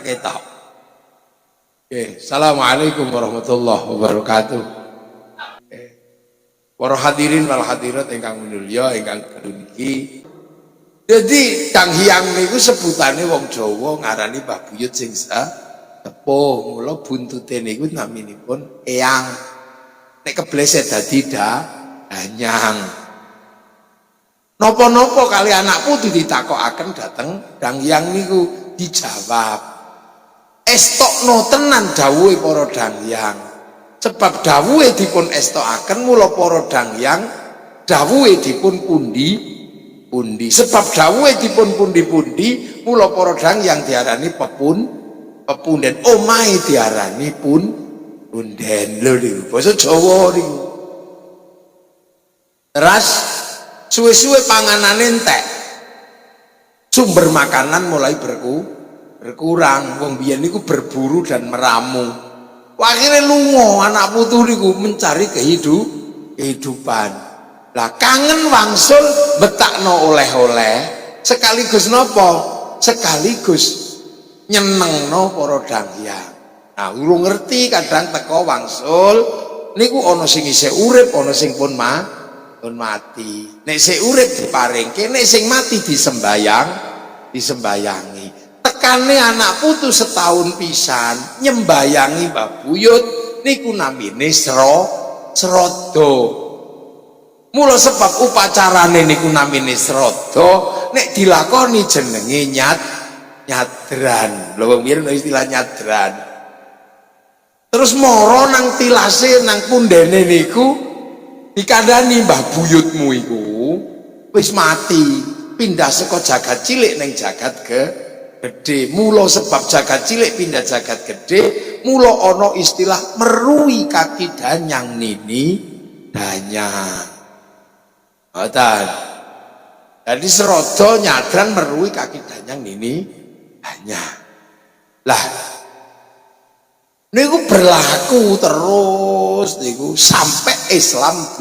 ketok. Oke, assalamualaikum warahmatullahi wabarakatuh. Para hadirin wal hadirat ingkang minulya ingkang kaduniki. Jadi Kang Hyang niku sebutane wong Jawa ngarani Mbah Buyut sing sepuh, mula buntute niku naminipun eyang. Nek kebleset dadi danyang. Napa-napa kali anak putu ditakokaken dhateng Kang Hyang niku dijawab. Estokno tenan dawuhe para Danghyang. Sebab dawuhe dipun estokaken mula para Danghyang dawuhe dipun pundi. Sebab dawuhe dipun pundi-pundi mula para Danghyang diarani pepunden. Omahe diarani punden. Lho niku basa Jawa niku. Terus suwe-suwe panganane entek. Sumber makanan mulai berkurang. Wong biyen niku berburu dan meramu. Akhirnya lunga anak putu niku mencari kehidupan. Lah kangen wangsul betakno oleh-oleh sekaligus napa? Sekaligus nyenengno para Danghyang. Nah, urung ngerti kadang teko wangsul niku ana sing isih urip, ana sing pun mati. Nek sing urip diparingke, nek sing mati disembayangi. Tekane anak putu setahun pisan nyembayangi Mbah Buyut niku namine srada. Mula sebab upacarane niku namine srada, nek dilakoni jenenge nyadran. Lho wong biyen istilah nyadran. Terus mara nang tilase nang pundene niku dikandani Mbah Buyutmu iku wis mati, pindah saka jagat cilik ning jagat gede. Mula sebab jagat cilik pindah jagat gede, mula ana istilah meruhi kaki danyang nini danyang. Ngoten. Jadi srada nyadran meruhi kaki danyang nini danyang. Lah niku berlaku terus niku sampai Islam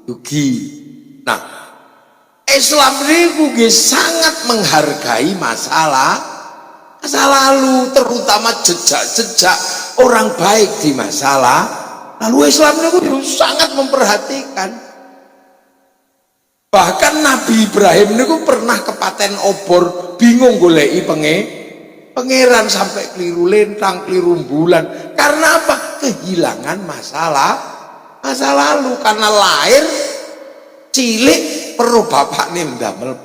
dugi. Nah, Islam niku sangat menghargai masa lalu, terutama jejak-jejak orang baik di masa lalu. Islam niku sangat memperhatikan. Bahkan Nabi Ibrahim niku pernah kepaten obor, bingung goleki pangeran sampai keliru lentang, keliru bulan. Karena apa? Kehilangan masa lalu karena lahir cilik perlu bapak nih ndamel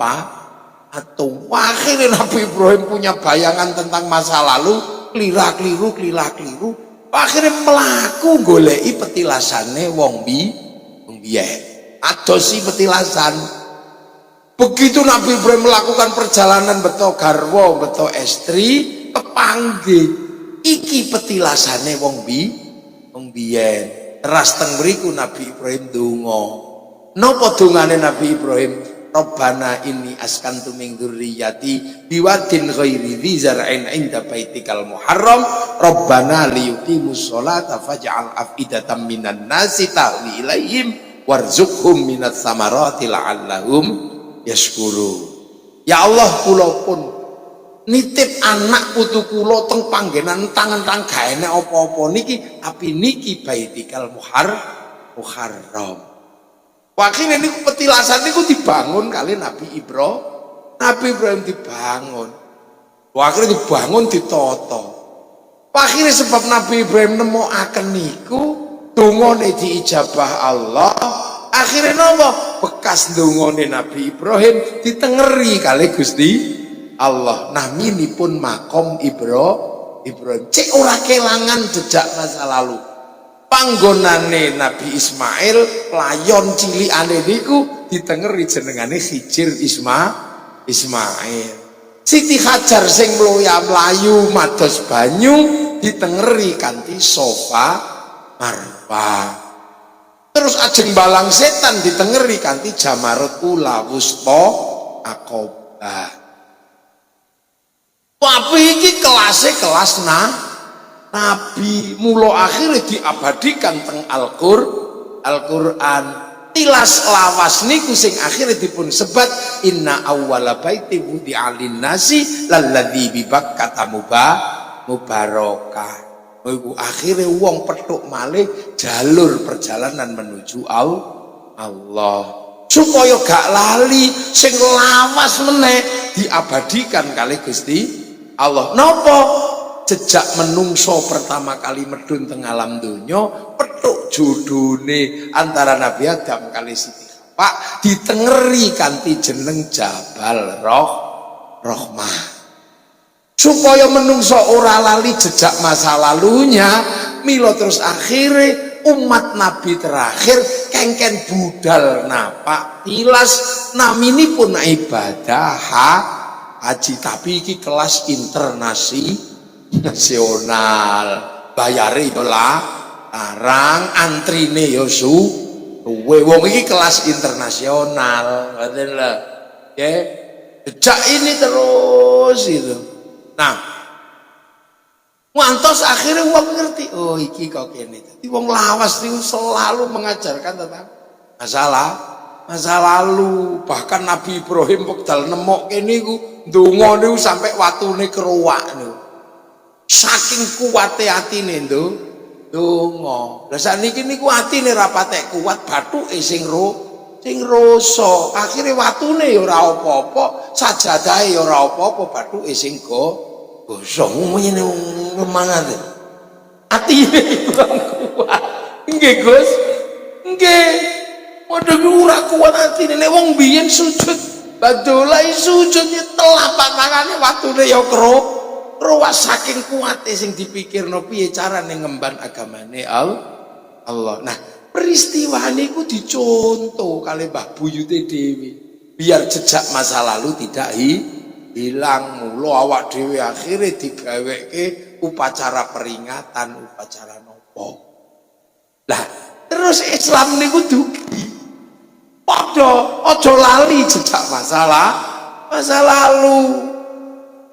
atau akhirnya Nabi Ibrahim punya bayangan tentang masa lalu, keliru, akhirnya melaku goleki petilasane wong biyen adosi petilasan. Begitu Nabi Ibrahim melakukan perjalanan beto garwa, beto estri, kepanggih iki petilasane wong biyen. Teras teng mriku Nabi Ibrahim donga. Napa dongane Nabi Ibrahim? Rabbana inni askantu min dzurriyyati biwadin ghairi dzi zar'in 'inda baitikal muharram Rabbana liyuqimus sholata faj'al afidatan minan nasi tahwi ilaihim warzuqhum minats samarati la'allahum yashkurun. Ya Allah, kula pun nitip anak putu kula teng panggenan tangan-tangan gawe enek apa-apa niki, tapi niki baitikal muharram. Wakilnya niku petilasan niku dibangun kali Nabi Ibrahim dibangun. Wakilnya dibangun ditata. Akhirnya sebab Nabi Ibrahim nemokaken niku dongane diijabah Allah. Akhirnya napa? Bekas dongane Nabi Ibrahim ditengeri kali Gusti Allah. Naminipun makom Ibrahim. Cek ora kelangan jejak masa lalu. Panggonane Nabi Ismail layon cilikane niku ditengeri jenengane Khidir Ismail. Siti Hajar sing mlayu mados banyu ditengeri kanthi Safa Marwa. Terus ajeng balang setan ditengeri kanthi Jamaratul Ula Wusta Aqabah. Tapi iki kelas Nabi, mula akhirnya diabadikan teng Al-Qur'an. tilas lawas niku sing akhire dipun sebat inna awwala baiti wudi'a lin-nasi lalladzi bi Bakkah mubarakah. Iku akhire wong petuk malih jalur perjalanan menuju Allah. Supaya gak lali sing lawas meneh diabadikan kali Gusti Allah. Napa? Jejak menungso pertama kali medun teng alam donya petuk jodone antara Nabi Adam kali Siti Hawa ditengeri kanthi jeneng Jabal Rahmah. Supaya menungso ora lali jejak masa lalunya, mila terus akhire umat Nabi terakhir kengken budal napak tilas naminipun ibadah haji, tapi iki kelas internasional, bayare yo larang, antrine yo suwe. Wong iki kelas internasional, ngoten lho. Nggih. Jejak ini terus itu. Nah, ngantos akhirnya wong ngerti, oh iki kok kene. Dadi wong lawas niku selalu mengajarkan tentang masa lalu. Bahkan Nabi Ibrahim wekdal nemok kene iku ndonga niku sampai watune keruwak niku. Saking kuwate atine ndonga. Lah saniki niku atine ra patek kuat, bathuke sing rasa. Akhire watune ya ora apa-apa, sajadahe ya ora apa-apa, bathuke sing gosong ngene lemangan. Atine kurang kuat. Nggih, Gus. Nggih. Padha ora kuat atine. Nek wong biyen sujud, badolai sujud telapak tangane watune ya ruwas saking kuate sing dipikirno piye carane ngemban agamane Allah. Nah, peristiwa niku dicontoh kali Mbah Buyute dhewe biar jejak masa lalu tidak hilang. Mula awak dhewe akhire digaweke upacara peringatan, upacara nopo. Lah, terus Islam niku dugi padha aja lali jejak masa lalu.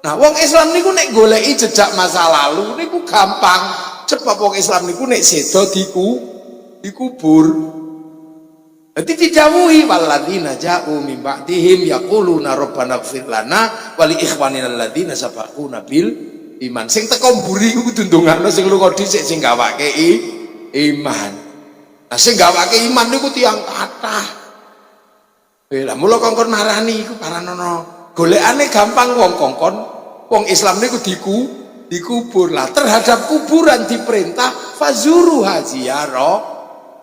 Nah, wong Islam niku nek goleki jejak masa lalu niku gampang. Sebab wong Islam niku nek sedo dikubur. Dadi didhawuhi walladzina ja'u min ba'dihim yaquluna rabbana ighfir lana wa li ikhwanina alladzina sabaquna bil iman. Sing teko mburi iku kudu ndongakno sing lunga dhisik sing gawake iman. Nah, sing gawake iman niku tiyang kathah. Lah mula kongkon marani iku paranono. Golekane gampang wong Islam niku dikubur. Lah terhadap kuburan diperintah fazuruha ziarah.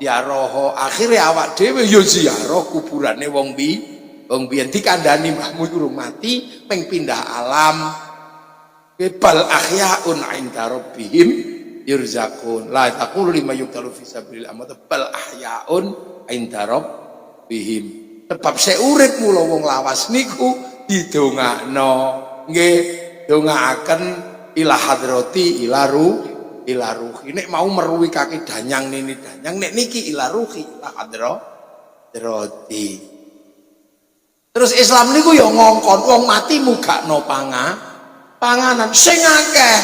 Akhire awak dhewe ya ziarah kuburane wong biyen dikandani mbahmu iku mati ping pindah alam. Bal ahyaun 'inda rabbihim yurzaqun. La taqulu lima yuqtalu fi sabilillah bal ahyaun 'inda rabbihim. Sebab seurip mula wong lawas niku didongakno. Nggih, dongaaken ila hadrati ila ruhi. Nek mau meruhi kaki danyang nini danyang, nek niki ila ruhi ila hadrati. Terus Islam niku ya ngongkon wong mati mugakno panganan sing akeh.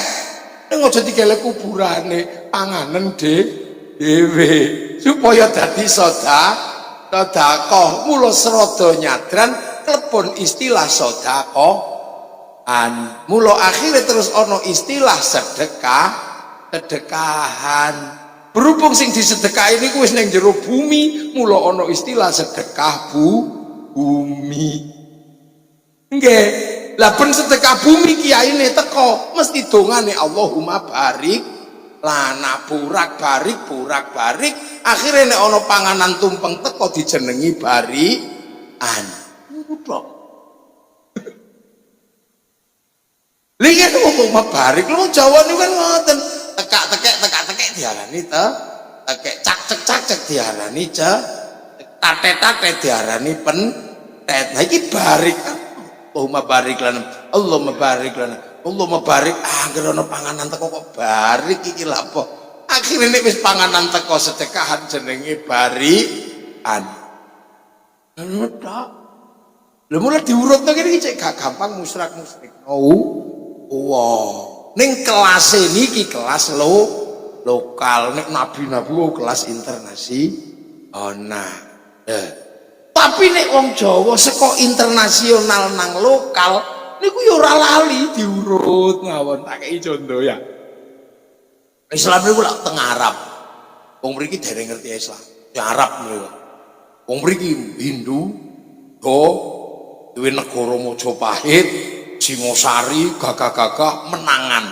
Ning aja digelek kuburane, panganan dhewe supaya dadi sedekah. Mula srada nyadran klepon istilah sedekahan. Mula akhirnya terus ono istilah sedekahan. Berhubung sing disedekah ini wis ning jero bumi, mula ono istilah sedekah bumi. Nggih. Lah ben sedekah bumi kiyaine teko mesti dongane Allahumma barik lana burak barik. Akhirnya nek ono panganan tumpeng teko dijenengi barikan. Udah. Lihat ngomong mabarik, lu Jawa ini kan ngoten tekak-tekek diarani tekek cak-cek diarani tate diarani pentet. Nah iki barik. Allahumma barik lana. Allahumma barik. Anggere ana panganan teko kok barik iki lha apa? Akhire nek wis panganan teko sedekahan jenenge barikan. Ngono. Lha mulai diurutno kene iki cek gak gampang musrak. Wow, ning kelas niki kelas lokal, nek nabi kelas internasional. Oh nah, Nah, tapi nek wong Jawa saka internasional nang lokal niku ya ora lali diurut ngawon. Tak kei contoh ya. Islam niku lak teng Arab. Wong mriki dereng ngerti Islam. Ya Arab niku. Wong mriki Hindu, do duwe negara Majapahit, Singosari, gagah-gagah menangan.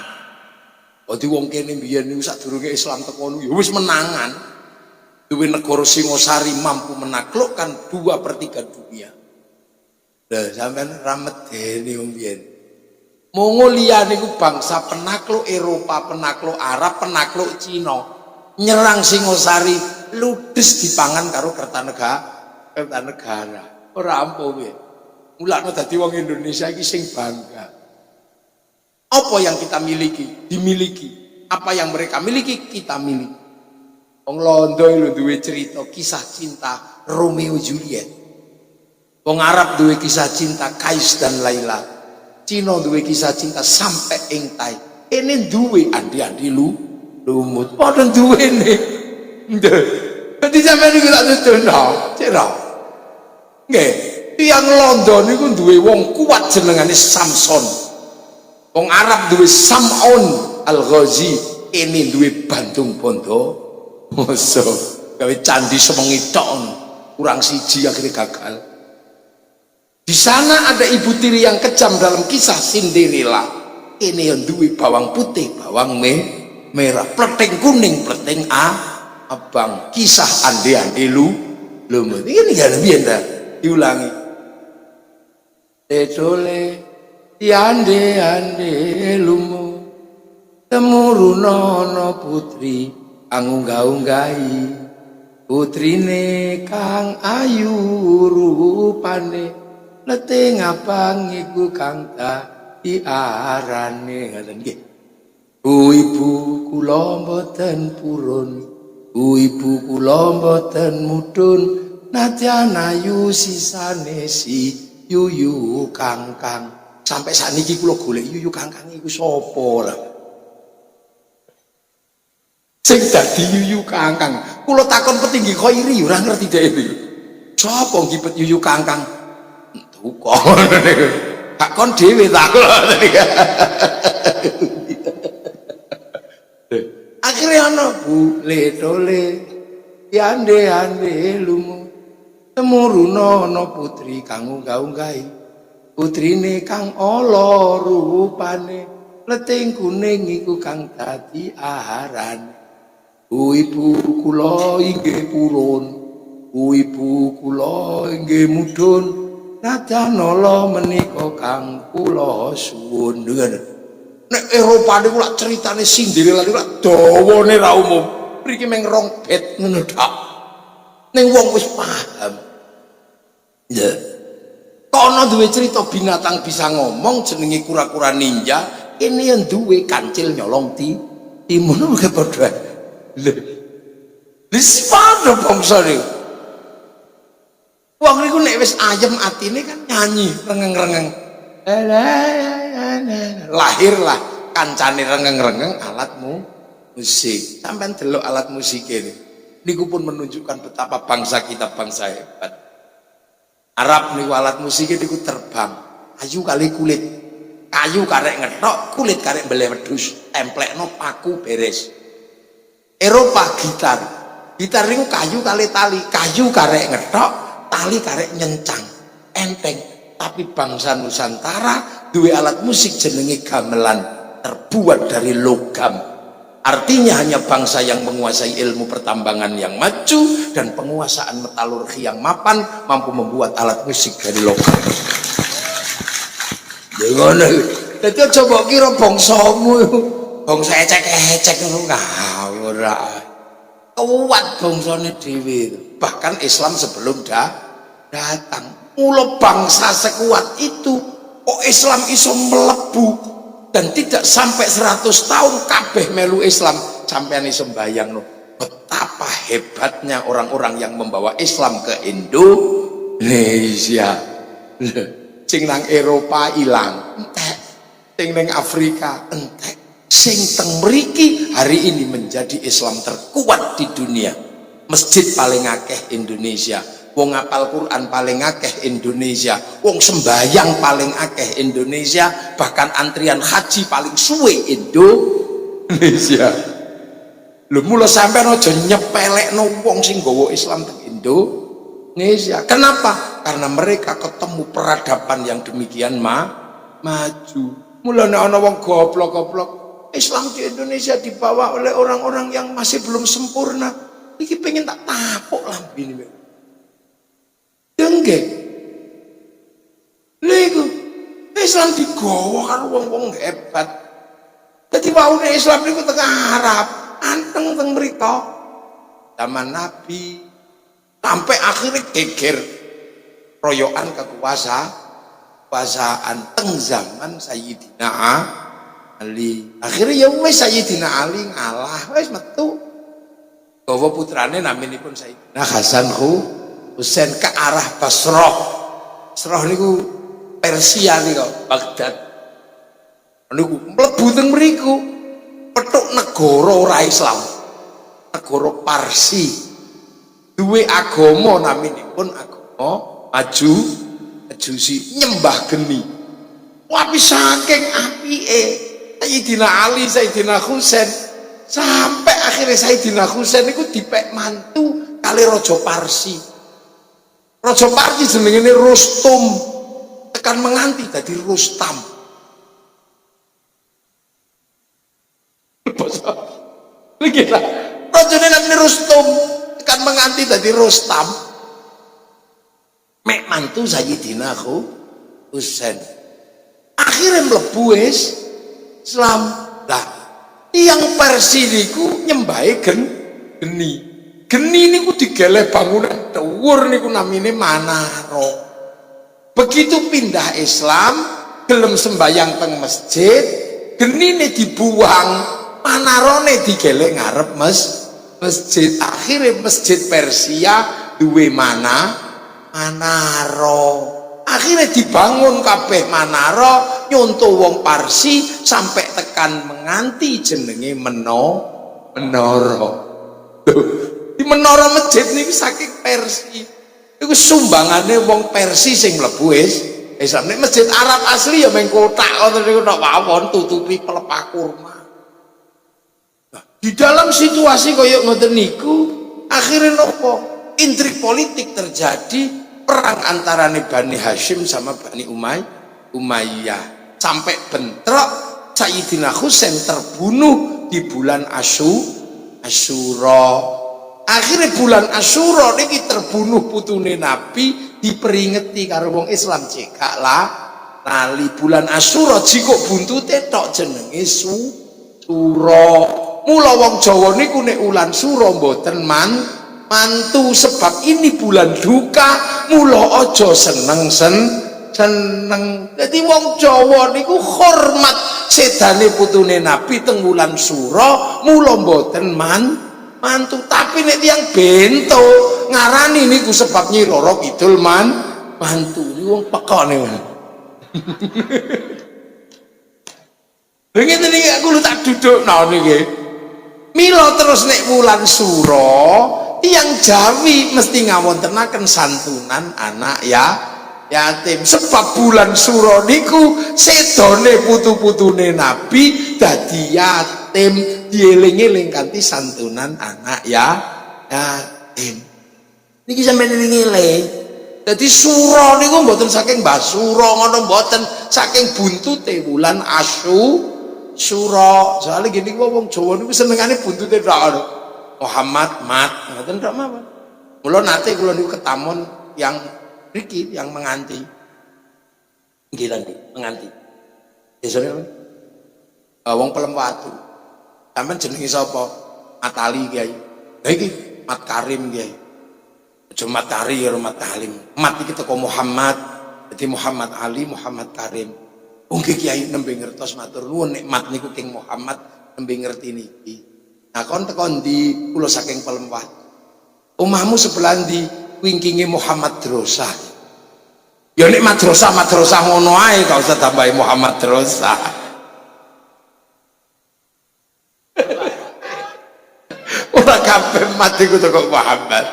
Dadi wong kene mbiyen niku sadurunge Islam teko niku ya wis menangan. Duwe negara Singosari mampu menaklukkan 2/3 dunia. Lah sampean ra medeni wong biyen. Mongolia niku bangsa penakluk Eropa, penakluk Arab, penakluk Cina. Nyerang Singosari ludes dipangan karo Kertanegara. Ora ampuh piye. Mulane dadi wong Indonesia iki sing bangga. Apa yang kita miliki dimiliki, apa yang mereka miliki kita miliki. Wong Londo lho duwe cerita kisah cinta Romeo Juliet. Wong Arab duwe kisah cinta Kais dan Laila. Cina duwe kisah cinta sampai entai. Ini duwe andi-andi lumut. Padha duwene. Dadi sampeyan iki tak tuturno, cira. Nggih, tiyang Londo niku duwe wong kuat jenengane Samson. Wong Arab duwe Sam'un Al-Ghazi. Ini duwe Bandung Bondo. Masa gawe candi semengi tok kurang siji akhirnya gagal. Di sana ada ibu tiri yang kejam dalam kisah Cinderella. Ini yang duwe bawang putih, bawang merah, pleting kuning, pleting abang. Kisah ande-ande lumut. Ini gak lebih anda diulangi. Tetole ande-ande lumut, temurunono putri unggah-unggahi putrine kang ayu rupane leteng abang iku kang dadi arane ngoten nggih. Ibu kula mboten purun, ibu kula mboten mudhun, nadyan ayu sisane si yuyu kangkang. Sampai sakniki kula golek yuyu kangkang iku sapa lah. Sing dadi yuyu kangkang. Kula takon petinggi Khairi ora ngerti dhewe. Sapa ngipet yuyu kangkang? Tukon. Takon dhewe takon. Akhirnya ana bule tole ande-ande lumu. Temuruna ana putri kang unggah-unggahi. Putrine kang ala rupane leting kuning iku kang dadi aharan. Ibu kula inggih purun, ibu kula inggih mudhun, nadyan ala menika kang kula suwun. Nek Eropa niku lak critane Cinderella niku lak dawane ra umum. Mriki meng 2 bet ngono tok. Ning wong wis paham. Ya. Kono duwe cerita binatang bisa ngomong jenenge kura-kura ninja, ini yang duwe kancil nyolong timun ke padha. Wis padha bangsa niku. Wong niku nek wis ayem atine kan nyanyi rengeng-rengeng. Lahirlah kancane rengeng-rengeng alat musik. Sampeyan delok alat musik ini. Niku pun menunjukkan betapa bangsa kita bangsa hebat. Arab niku alat musik niku terbang. Kayu kali kulit. Kayu karek ngethok, kulit karek mbeleh wedhus, templekno paku beres. Eropa gitar. Gitar niku kayu kali tali, kayu karek ngethok, tali karek nyencang. Enteng. Tapi bangsa Nusantara duwe alat musik jenenge gamelan, terbuat dari logam. Artinya hanya bangsa yang menguasai ilmu pertambangan yang maju dan penguasaan metalurgi yang mapan mampu membuat alat musik dari logam. Jangan, jadi coba kira bangsamu, bangsa ecek-ecek ngono ngawur. Kuat bangsane dhewe. Bahkan Islam sebelum datang. Mula bangsa sekuat itu, Islam iso melebu dan tidak sampai 100 tahun kabeh melu Islam. Sampeyan iso mbayangno betapa hebatnya orang-orang yang membawa Islam ke Indonesia. Sing nang Eropa ilang entek, sing nang Afrika entek, sing teng mriki hari ini menjadi Islam terkuat di dunia. Masjid paling akeh Indonesia, wong ngapal Quran paling akeh Indonesia, wong sembayang paling akeh Indonesia, bahkan antrian haji paling suwe Indonesia. Lho mula sampean aja nyepelekno wong sing nggawa Islam teng Indonesia. Kenapa? Karena mereka ketemu peradaban yang demikian maju. Mula nek ana wong goblok-goblok, Islam di Indonesia dibawa oleh orang-orang yang masih belum sempurna. Iki pengen tak tapuk lambene. Dengge. Niku Islam digawa karo wong-wong hebat. Dadi waune Islam niku teng Arab, anteng teng mriko. Zaman Nabi sampai akhirnya geger royokan kekuasaan teng zaman Sayyidina Ali. Akhirnya ya wis Sayyidina Ali ngalah, wis metu. Gawa putrane naminipun Sayyidina Hasan Husain ke arah Basrah. Basrah niku Persia niku, Baghdad. Niku mlebu teng mriku petuk negara ora Islam. Negara Parsi. Duwe agama naminipun agama Majusi, nyembah geni. Tapi saking apike Sayyidina Ali, Sayyidina Husain, sampai akhirnya Sayyidina Husain itu dipek mantu kali Raja Parsi. Raja Parsi jenenge Rustum, tekan menganti dadi Rustam. Lagi lah, rajane namanya Rustum, tekan menganti dadi Rustam. Mek mantu Sayyidina Husain. Akhirnya mlebu Islam. Lah, yang Persi niku nyembahe geni. Geni niku digeleh bangunan dhuwur niku namine Manaro. Begitu pindah Islam, gelem sembayang teng masjid, genine dibuang, manarone digeleh ngarep masjid. Akhirnya masjid Persia duwe Manaro. Akhirnya dibangun kabeh Manaro, nyonto wong Parsi sampai tekan menganti jenenge menara. Di menara masjid niki saking Persi. Iku sumbangane wong Persi sing mlebu Islam. Nek masjid Arab asli ya meng kotak ngoten niku tok mawon tutupi pelepah kurma. Nah, di dalam situasi kaya ngoten niku akhirnya nopo? Intrik politik terjadi. Perang antara Bani Hashim sama Bani Umayyah sampai bentrok. Sayyidina Husain terbunuh di bulan Asyura. Akhirnya bulan Asyura niki terbunuh putune Nabi, diperingeti karo wong Islam cekak lah lali bulan Asyura jiko buntute tok jenenge Sura. Mula wong Jawa niku nek ulan Sura mboten mantu, sebab ini bulan duka, mula ojo seneng. Jadi wong Jawa niku hormat sedane putune Nabi teng wulan Sura, mula mboten mantu. Tapi nek tiyang bento ngarani niku sebab Nyi Roro Kidul mantu. Niku wong pekone. Ngene niki aku tak dudukno niki. Mila terus nek wulan Sura yang Jawi mesti ngawontenaken santunan anak yatim, sebab bulan Sura niku sedone putu-putune Nabi dadi yatim, dieling-eling kanthi santunan anak yatim. Niki sampeyan eling-eling. Dadi Sura niku mboten saking Basura ngono, mboten saking buntute bulan Asyura. Soale gini wong Jawa niku senengane buntute tok. Muhammad ngoten tok mawon. Mula nate kula niku ketamun yang mriki yang menganti. Nggih nanti menganti. Desane wong Pelem Watu. Sampeyan jenenge sapa? Matali Kiai. Lah iki Mat Karim Kiai. Aja Mat Tari karo Mat Halim. Mat iki teko Muhammad. Dadi Muhammad Ali, Muhammad Karim. Nggih Kiai nembe ngertos matur nuwun nek Mat niku King Muhammad nembe ngerti niki. Nah kon tekon di kula saking Pelem Watu. Omahmu sebelah ndi? Wingkinge Muhammad Drosa. Ya nek madrasah ngono ae gak usah tambahi Muhammad Drosa. Ora kabeh mati ku teko Muhammad.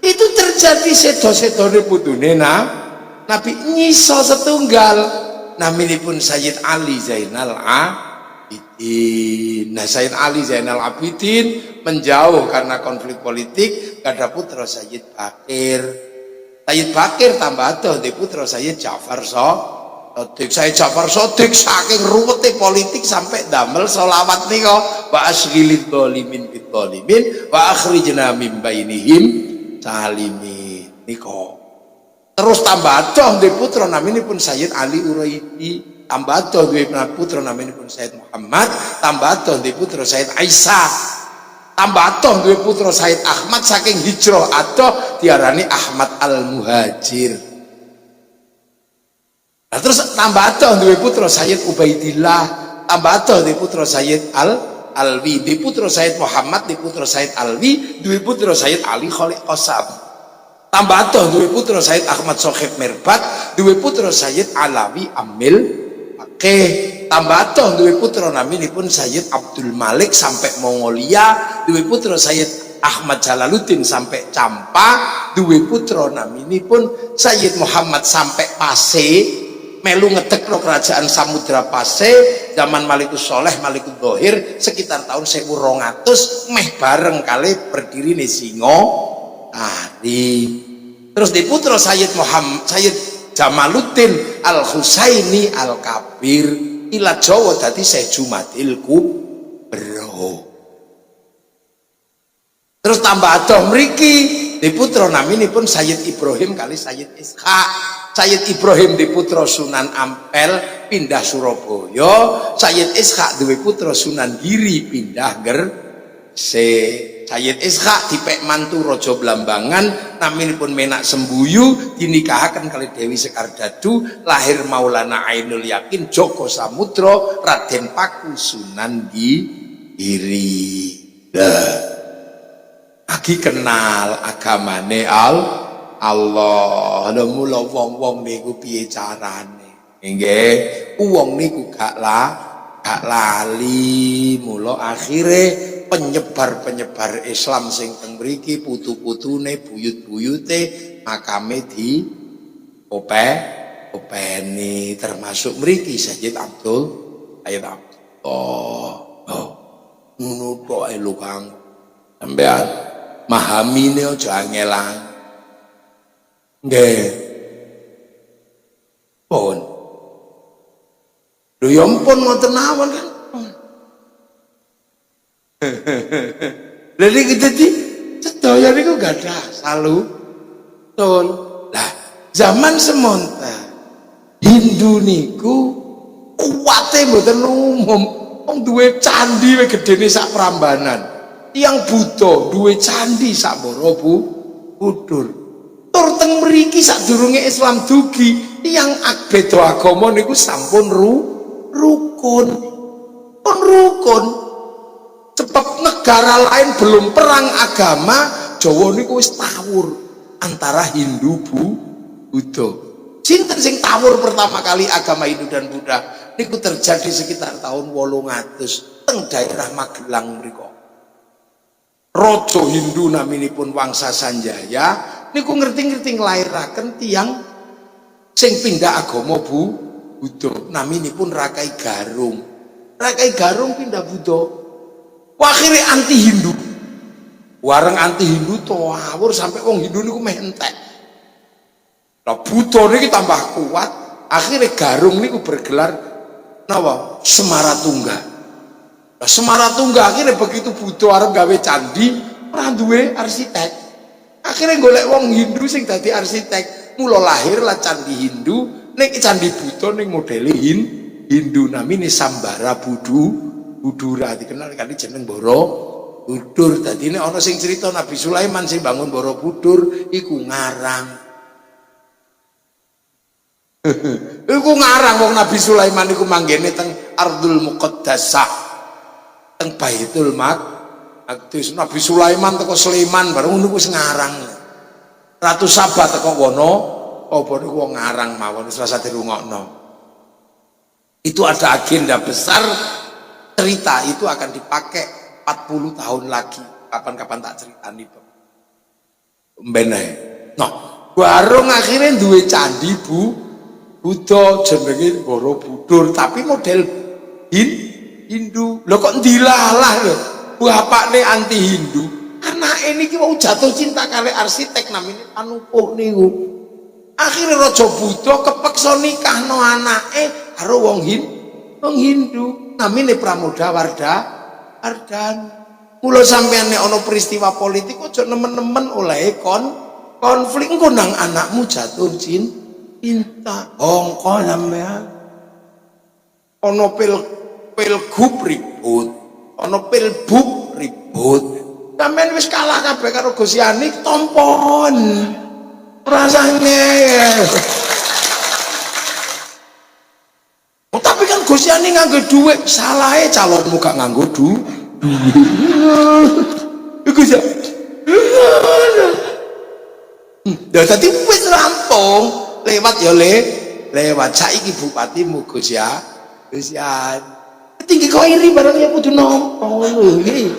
Itu terjadi sedo-sedone putune Nabi nyiso setunggal naminipun Sayyid Ali Zainal Abidin. Nah, Sayyid Ali Zainal Abidin menjauh karena konflik politik, ada putra Sayyid Bakir. Sayyid Bakir tambah adoh di putra Sayyid Ja'far Shadiq. Sayyid Ja'far Shadiq saking ruwete politik sampai damel sholawat nika wa asghilid dhalimin bid dhalimin wa akhrijna min bainihim salimin nika. Terus tambah adoh di putra naminipun Sayyid Ali Uraidi, tambah adoh di putra naminipun Sayyid Muhammad, tambah adoh di putra Sayyid Aisyah, tambah adoh di putra Sayyid Ahmad saking hijrah adoh diarani Ahmad Al-Muhajir. Nah, terus tambah adoh di putra Sayyid Ubaidillah, tambah adoh di putra Sayyid Alwi, di putra Sayyid Muhammad, di putra Sayyid Alwi, di putra Sayyid Ali Khalid Qasam. Tambah adoh duwe putra Sayyid Ahmad Sokhib Mirbat, duwe putra Sayyid Alawi Amil Pakeh. Tambah adoh duwe putra naminipun Sayyid Abdul Malik sampai Mongolia, duwe putra Sayyid Ahmad Jalaluddin sampai Campa, duwe putra naminipun Sayyid Muhammad sampai Pase, melu ngedekno kerajaan Samudra Pase zaman Malikus Soleh Malikud Dohir sekitar tahun 1200 meh bareng kali berdiri Singosari. Terus di putra Sayyid Muhammad Sayyid Jamaluddin Al-Husaini Al-Kabir ila Jawa dadi Syekh Jumadil Kubro. Terus tambah adoh mriki di putra naminipun Sayyid Ibrahim kali Sayyid Ishaq. Sayyid Ibrahim di putra Sunan Ampel pindah Surabaya, Sayyid Ishaq duwe putra Sunan Giri pindah Gresik. Sayyid Ishaq dipek mantu Raja Blambangan naminipun Menak Sembuyu dinikahaken kali Dewi Sekardadu, lahir Maulana Ainul Yakin Joko Samudro Raden Paku Sunan Giri. Lagi kenal agamane Allah. Lha mula wong-wong niku piye carane? Nggih, wong niku gak lali, mula akhire penyebar Islam sing teng mriki putu-putune buyut-buyute makame di openi termasuk mriki Sayyid Abdul ngono tok ae lho Kang. Sampeyan mahamine aja angelan. Nggih. Pun. Lho ya ampun ngoten mawon kan. Jadi jadi sedaya niku gadah salutun. Lah zaman semonten Hindu niku kuwate mboten umum. Wong duwe candi wae gedene sak Prambanan. Tiyang Buddha duwe candi sak Borobudur. Tur teng mriki sadurunge Islam dugi, tiyang beda agama niku sampun rukun. Pun rukun. Sebab negara lain belum perang agama, Jawa niku wis tawur antara Hindu Buddha. Sinten sing tawur pertama kali agama Hindu dan Buddha niku terjadi sekitar tahun 800 teng daerah Magelang mriku. Raja Hindu naminipun Wangsa Sanjaya niku ngerti-ngerti nglairaken tiyang sing pindah agama Buddha naminipun Rakai Garung. Rakai Garung pindah Buddha. Akhirnya anti Hindu, wareng anti Hindu tawur sampai wong Hindu niku meh entek. Lah Buddha niki tambah kuat, akhirnya Garung niku bergelar napa? Semaratungga. Lah Semaratungga akhirnya begitu Buddha arep gawe candi, ora duwe arsitek. Akhirnya golek wong Hindu sing dadi arsitek. Mula lahirlah candi Hindu, ning candi Buddha ning modele Hindu namine Sambara Budura dikenal kan jeneng Borobudur. Dadi nek ana sing cerita Nabi Sulaiman sing bangun Borobudur iku ngarang. Iku ngarang wong Nabi Sulaiman iku manggene teng Ardul Muqaddasah. Teng Baitul Maqdis. Nabi Sulaiman teko Sleman bareng ngono wis ngarang. Ratu Sabah teko wono apa niku wong ngarang mawon wis rasa dirungokno. Itu ada agenda besar. Cerita itu akan dipakai 40 tahun lagi. Kapan-kapan tak cerita nih. Mbenae. Nah, warung akhirnya duwe candi Buddha jenenge Borobudur, tapi model Hindu. Lho kok dilalah lho. Bapakne anti Hindu. Anak ini ki mau jatuh cinta kali arsitek namanya Panupuh niku. Akhirnya Raja Buddha kepeksa nikahno anake karo wong Hindu. Namine Pramodawardhani. Mula sampeyan nek ana peristiwa politik aja nemen-nemen oleh konflik engko nang anakmu jatuh cinta. Ongko sampeyan. Ana pilgub ribut, ana pilbub ribut. Sampeyan wis kalah kabeh karo Gus Yani tompon. Rasane. Oh, tapi kan Gus Yani nganggo dhuwit, salahe calonmu gak nganggo dhuwit. Iku ya. Ya dadi wis rampung, lewat ya lewat saiki bupatimu Gus ya. Gus ya. Tinggi kok iri barang ya kudu nampa ngono iki.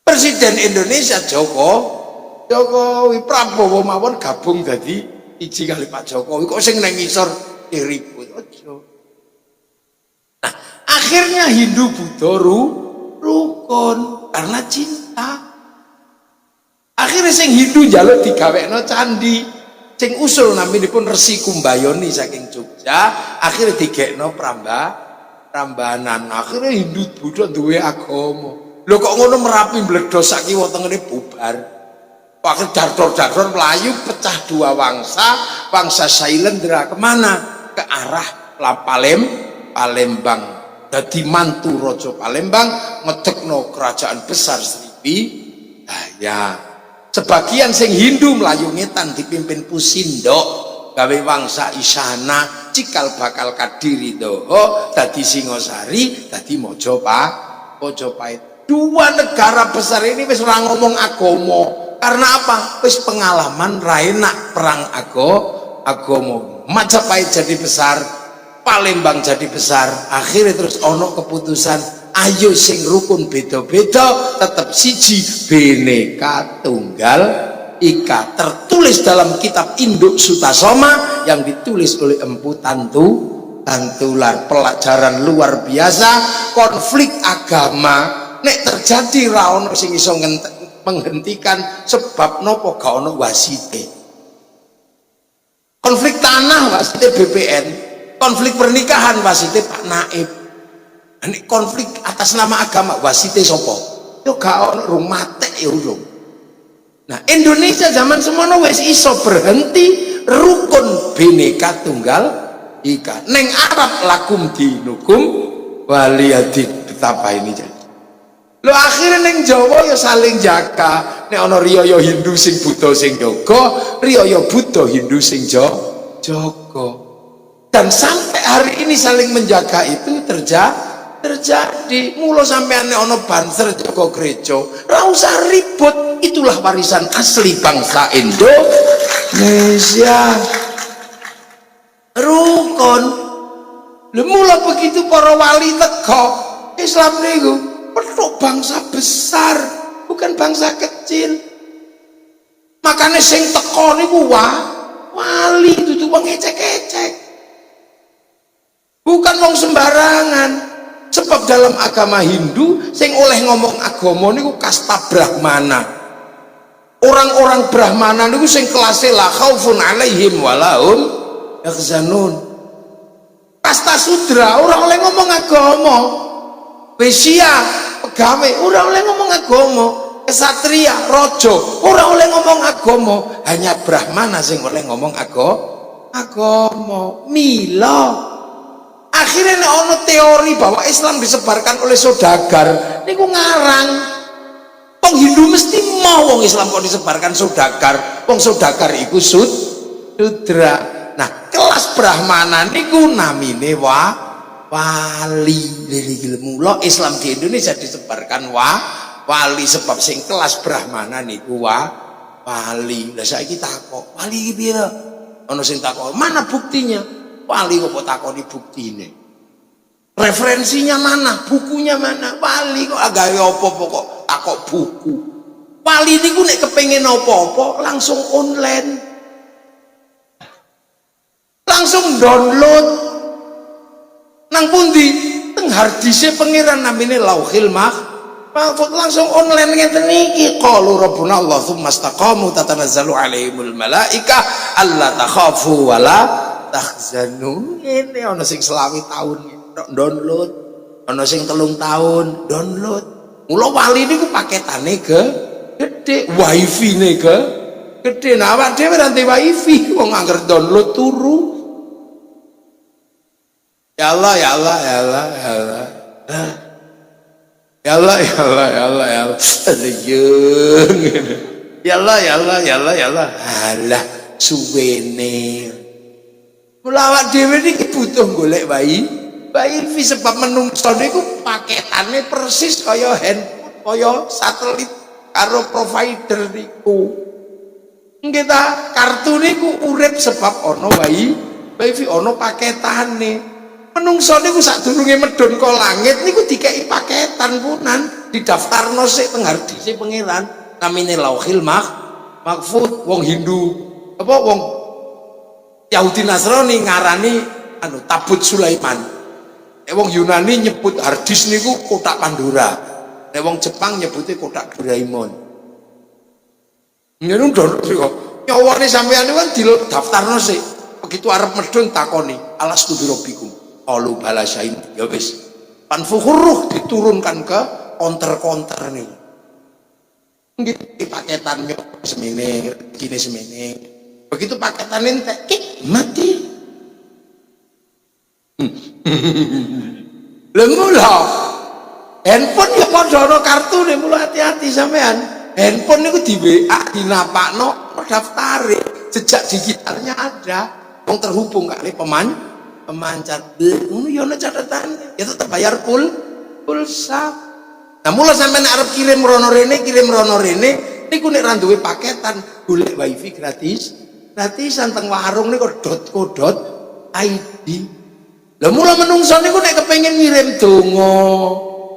Presiden Indonesia Jokowi Prabowo mawon gabung dadi iji kali Pak Jokowi kok sing nang ngisor ribut aja. Nah, akhirnya Hindu Buddha rukun karena cinta. Akhirnya sing Hindu njaluk digawekno candi. Sing usul naminipun Resi Kumbayoni saking Jogja, akhirnya digekno Prambanan. Akhirnya Hindu Buddha duwe agama. Lho kok ngono Merapi mbledhos sakiwa tengene bubar. Akhir dardor-dardor melayu pecah dua wangsa Sailendra kemana? Ke arah Palembang. Dadi mantu Raja Palembang ngedekno kerajaan besar Sriwijaya. Sebagian sing Hindu melayu ngetan dipimpin Pusindok gawe wangsa Isana cikal bakal Kadiri Doho dadi Singosari dadi Mojopahit. Dua negara besar ini wis ora ngomong agama. Karena apa? Wis pengalaman ra enak perang agama. Majapahit jadi besar, Palembang jadi besar. Akhirnya terus ono keputusan ayo sing rukun beda-beda tetap siji Bhinneka Tunggal Ika, tertulis dalam kitab Induk Sutasoma yang ditulis oleh Empu Tantular. Pelajaran luar biasa. Konflik agama nek terjadi ra ono sing iso menghentikan sebab nopo gak ono wasite. Konflik tanah wasite BPN, konflik pernikahan wasite Pak Naib. Ini konflik atas nama agama wasite sopo? Yo gak ono rung matek ya urung. Nah, Indonesia zaman semono wis iso berhenti rukun Bhinneka Tunggal Ika. Neng Arab lakum dinukum waliyadin. Betapa ini jadi. Lo akhirnya neng Jawa ya saling jaga. Nek ono riyaya Hindu sing Buddha sing jaga, riyaya Buddha Hindu sing jaga. Dan sampai hari ini saling menjaga itu terjadi. Mula sampean nek ana banser jaga gereja, ora usah ribut. Itulah warisan asli bangsa Indonesia. Rukun. Lha mula begitu para wali teko, Islam niku petuk bangsa besar, bukan bangsa kecil. Makanya sing teko niku wali dudu wong ecek-ecek. Bukan wong sembarangan. Sebab dalam agama Hindu sing oleh ngomong agama niku kasta Brahmana. Orang-orang Brahmana niku sing kelasé la khaufun alaihim walahum yahzanun. Kasta Sudra ora oleh ngomong agama. Wesya pegawai ora oleh ngomong agama. Kesatria raja ora oleh ngomong agama. Hanya Brahmana sing oleh ngomong agama. Mila akhirnya ono teori bahwa Islam disebarkan oleh saudagar niku ngarang. Wong Hindu mesti mau wong Islam kok disebarkan saudagar. Wong saudagar iku sudra. Nah, kelas Brahmana niku namine wali. Lha mula Islam di Indonesia disebarkan wali sebab sing kelas Brahmana niku wali. Lah saiki takok, wali iki pira? Ana sing takok, mana buktinya? Wali kok takoni buktine. Referensinya mana? Bukunya mana? Wali kok agawe apa kok takok buku. Wali niku nek kepengin apa-apa langsung online. Langsung download. Nang pundi? Teng harddiske pangeran namine Lauhil Mahfuz, langsung online ngeten iki. Qalu rabbuna Allah tsumma istaqamu tatanazzalu alaihimul malaika alla takhafu wala tahzanu. Ngene ana sing 20 tahun download, ana sing 3 tahun download. Mula wali niku paketane gede, wifi-ne gede. Nah awak dhewe ranti wifi wong angger download turu. Ya Allah, ya Allah, ya Allah, ya Allah. Ya Allah, ya Allah, ya Allah, ya Allah. Ya Allah, ya Allah, ya Allah, ya Allah. Alah suwene. Mula awak dhewe niki butuh golek wifi sebab menungso niku paketane persis kaya handphone, kaya satelit karo provider niku. Nggih ta, kartu niku urip sebab ana wifi, ana paketane. Menungso niku sadurunge medhun ka langit niku dikeki paketan punan, didaftarno sik teng harddiske pangeran namine Lauhil Mahfuz. Wong Hindu apa wong Yahudi Nasrani ngarani Tabut Sulaiman. Nek wong Yunani nyebut harddisk niku kotak Pandora. Nek wong Jepang nyebute kotak Doraemon. Ngene ndoro kok nyawane sampeyan niku kan didaftarno sik. Begitu arep medhun takoni, "Alastu birabbikum?" Qalu bala syahid. Ya wis. Panfuhuruh diturunkan ke konter-konter nih. Nggih paketannya semene, gini semene. Begitu paketan entek, mati. Lemula handphone ya padha ana kartune, mula hati-hati sampean. Handphone niku di WA dinapakno daftare, jejak digitalnya ada. Wong terhubung kali pemancar. Ngono ya ana catetane. Ya tetep bayar pulsa. Nah mula sampean arep kirim rono rene niku nek ra duwe paketan golek wifi gratisan teng warung niku .co.id. Lah mula menungso niku nek kepengin ngirim donga,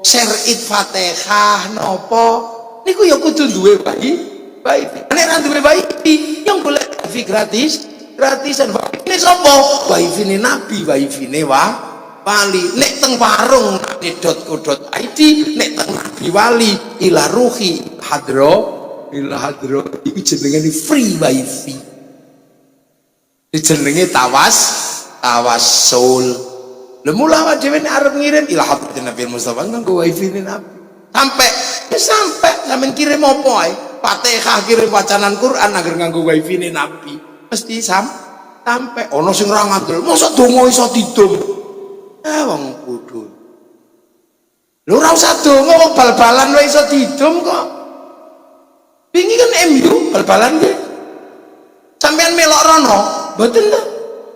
share Fatihah napa niku ya kudu duwe wifi. Nek ra duwe wifi yang golek wifi gratisan. Ini sapa? Wifi ini Nabi, wifi ini wali. Nek teng warung .co.id, nek teng Nabi wali ila ruhi hadro iki jenenge free wifi. Iki jenenge tawassul. Lha mula awake dhewe nek arep ngirim ila hadratin Nabi Mustafa nganggo wifi ini Nabi. Sampai sampean kirim apa ae? Fatihah kirim wacanan Quran agar nganggo wifi ini Nabi. Mesti sampai ana sing ra ngandel mosok donga iso didum. Wong kudu lho ora usah donga wong bal-balan wae iso didum kok. Wingi kan MU bal-balan nggih sampean melok rono mboten lho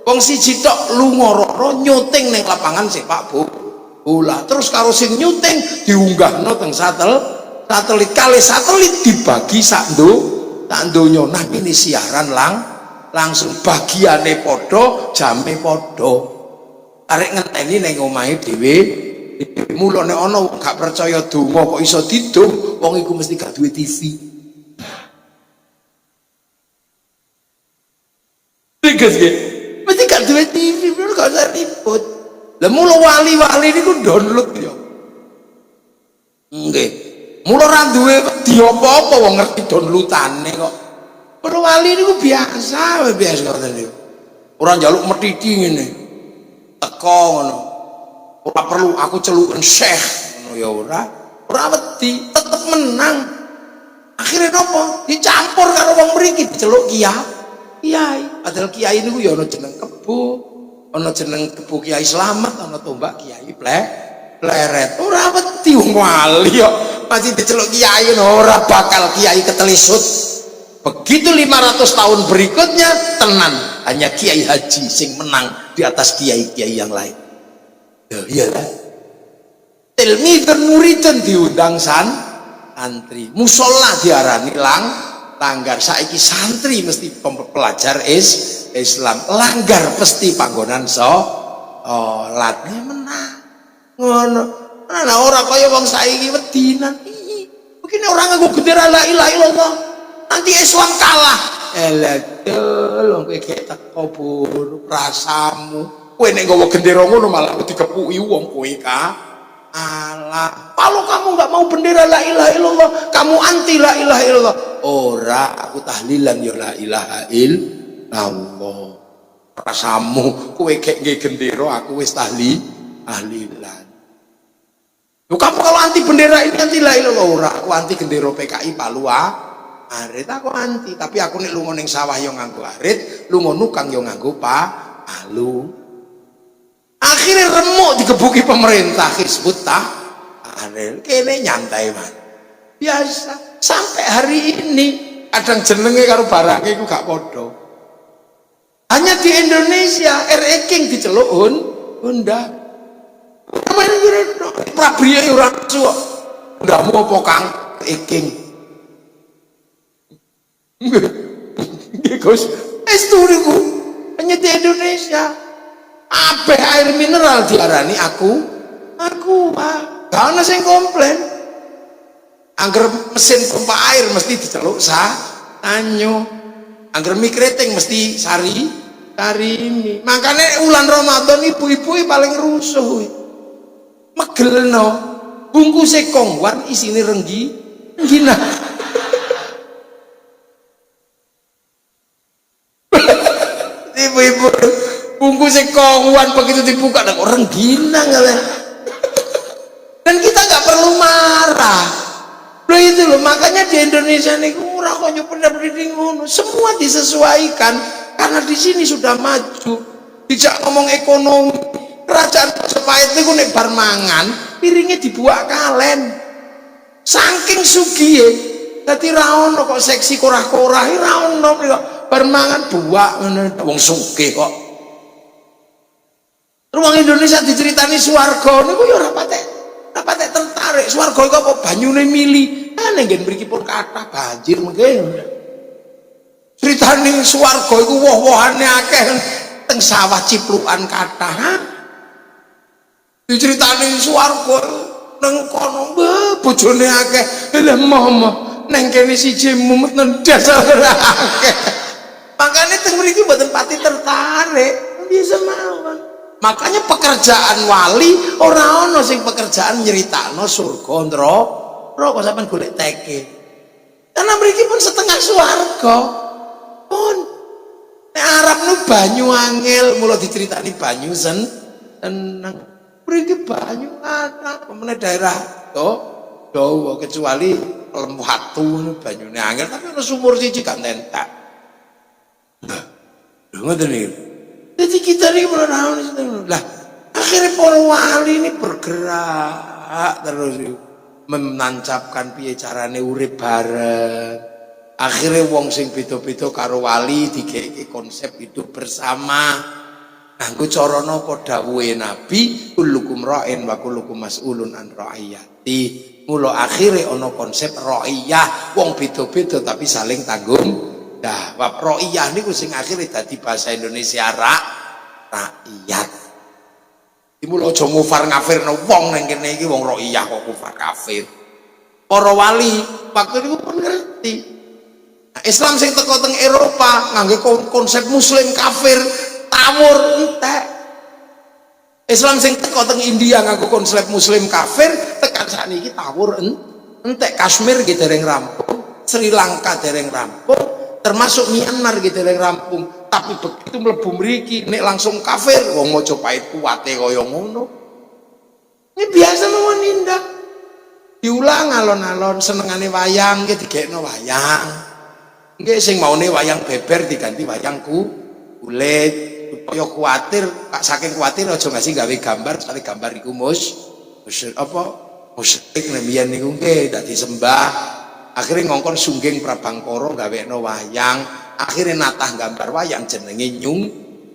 wong siji tok lunga rono nyuting ning lapangan sepak bola terus karo sing nyuting diunggahno teng satelit kali satelit dibagi sak donya. Nah ini siaran langsung bagiane podo jame podo arek ngenteni ning omahe dhewe. Mula nek ana gak percaya donga kok iso didum wong iku mesti gak duwe TV. Tegas nggih mesti gak duwe TV lho gak usah ribut. Lah mula wali-wali niku download ya nggih mula ra duwe wedi apa-apa wong ngerti downloadane kok. Para wali niku biasa ngoten niku. Ora njaluk metiti ngene. Teko ngono. Ora perlu aku celuken syekh ngono ya ora wedi, tetep menang. Akhirnya napa? Dicampur karo wong mriki diceluk kiai. Padahal kiai niku ya ana jeneng kebo, ana jeneng kebo Kiai Slamet, ana tombak Kiai Pleret. Ora wedi wong wali kok masih diceluk kiai ora bakal kiai ketelisut. Begitu 500 tahun berikutnya tenan hanya Kiai Haji sing menang di atas kiai-kiai yang lain. Iya lah. Tilmidun muridun diundang santri. Musola diarani langgar. Saiki santri mesti pelajar Islam. Langgar mesti panggonan salatnya menang. Ngono. Nah ora kaya wong saiki wedinan. Begini orang nganggo gendera la ilaha illallah. Nanti Islam kalah. Elah kowe gek teko buruk rasamu. Kowe nek nggawa gendera ngono malah dikepuki wong kowe alah. Kalau kamu nggak mau bendera la ilaha illallah, kamu anti la ilaha illallah. Ora, aku tahlilan ya la ilaha illallah. Rasamu kowe gek nggih gendera, aku wis tahlilan. Loh, kamu kalau anti bendera ini anti la ilaha illallah. Ora, aku anti gendera PKI Palu arit aku anti, tapi aku nek lunga ning sawah yo nganggo arit, lunga nukang yo nganggo palu. Akhirnya remuk digebuki pemerintah Hizbut Tahrir. Kene nyantai man. Biasa sampai hari ini kadang jenenge karo barangnya iku gak padha. Hanya di Indonesia RE King diceluk Honda. Pemain kira Prabriya ora suwok. Ndamu apa Kang King? Nggih Gus, isturiku hanya di Indonesia. Ape air mineral diarani aku Pak. Gak ana sing komplain. Angger mesin pompa air mesti diceluk sanyo. Angger mie keriting mesti sari ini. Makanya ulan Ramadan ibu-ibu paling rusuh. Megelno. Bungkuse kongwan isine renggina. Ibu-ibu bungkusnya kongwan begitu dibuka dan orang gina ngeliat. Dan kita nggak perlu marah loh itu loh. Makanya di Indonesia nih murah kok nyupen ngono, semua disesuaikan karena di sini sudah maju. Tidak ngomong ekonomi, kerajaan Majapahit niku nek bar mangan piringnya dibuat kalen saking sugihe. Dadi ra ono kok seksi korah-korah, ra ono kok bar mangan buak ngono wong sugih kok. Ruang Indonesia diceritani swarga niku ya ora patek tertarik. Swarga iku apa banyune mili. Nek nggen mriki pun kathah banjir mengke. Ceritane swarga iku woh-wohane akeh teng sawah ciplukan kathah. Diceritani swarga nang kono bojone akeh. Lah momo nang kene siji mumet nendas ora akeh. Makane teng mriki mboten pati tertarik. Biasa mawon. Makanya pekerjaan wali ora ono sing pekerjaan nyeritakno surga neraka sampean golek teke. Karena mriki pun setengah swarga. Pun nek Arab nu banyu angel, mula diceritani banyu seneng. Mriki banyu ana pemene daerah to dawa kecuali lembu hatu banyune angel, tapi ono sumur siji gak entek. Lho ngoten iki. Jadi kita ini lah akhirnya para wali ini bergerak terus menancapkan piye carane urip bareng. Akhirnya wong sing beda-beda karo wali dikeki konsep hidup bersama. Nganggo cara napa dawuhe Nabi kullukum ra'in wa kullukum mas'ulun an ra'iyati. Mula akhirnya ana konsep ra'iyah, wong beda-beda tapi saling tanggung. Nah, wab ro'iyah niku sing akhirnya dadi bahasa Indonesia rakyat. Iku lho aja ngufar ngafirno wong nang kene iki wong ro'iyah kok kufar kafir. Para wali waktu niku pun ngerti. Nah, Islam sing teko teng Eropa nganggo konsep muslim kafir tawur entek. Islam sing teko teng India nganggo konsep muslim kafir tekan sakniki tawur entek. Kashmir ki dereng rampung, Sri Lanka dereng rampung. Termasuk Myanmar gitu yang rampung, tapi begitu mlebu mriki nek langsung kafir wong Majapahit kuwate kaya ngono. Ini biasa mawon indah. Diulang alon-alon senengane wayang nggih digekno wayang. Nggih sing maune wayang beber diganti wayang kulit. Supaya kuwatir, saking kuwatir aja ngasih gawe gambar, soalnya gambar iku musyrik nek biyen niku nggih dadi sembah. Akhirnya ngongkon sungging Prabangkara gawekno wayang, akhirnya natah gambar wayang jenenge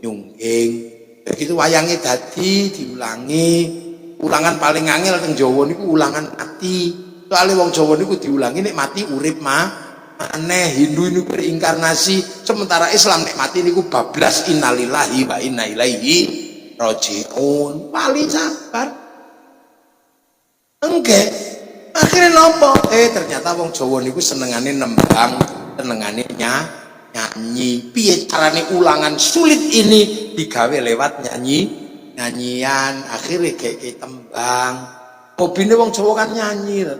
nyungging. Begitu wayangnya dadi diulangi. Ulangan paling angel teng Jawa niku ulangan mati. Soale wong Jawa niku diulangi nek mati urip maneh. Hindu niku reinkarnasi, sementara Islam nek mati niku bablas innalillahi wa inna ilaihi rajiun. Paling sabar. Enggak. Akhirnya napa? Ternyata wong Jawa niku senengane nembang, senengane nyanyi. Piye carane ulangan sulit ini digawe lewat nyanyian, akhirnya kayak tembang. Hobine wong Jawa kan nyanyi lho.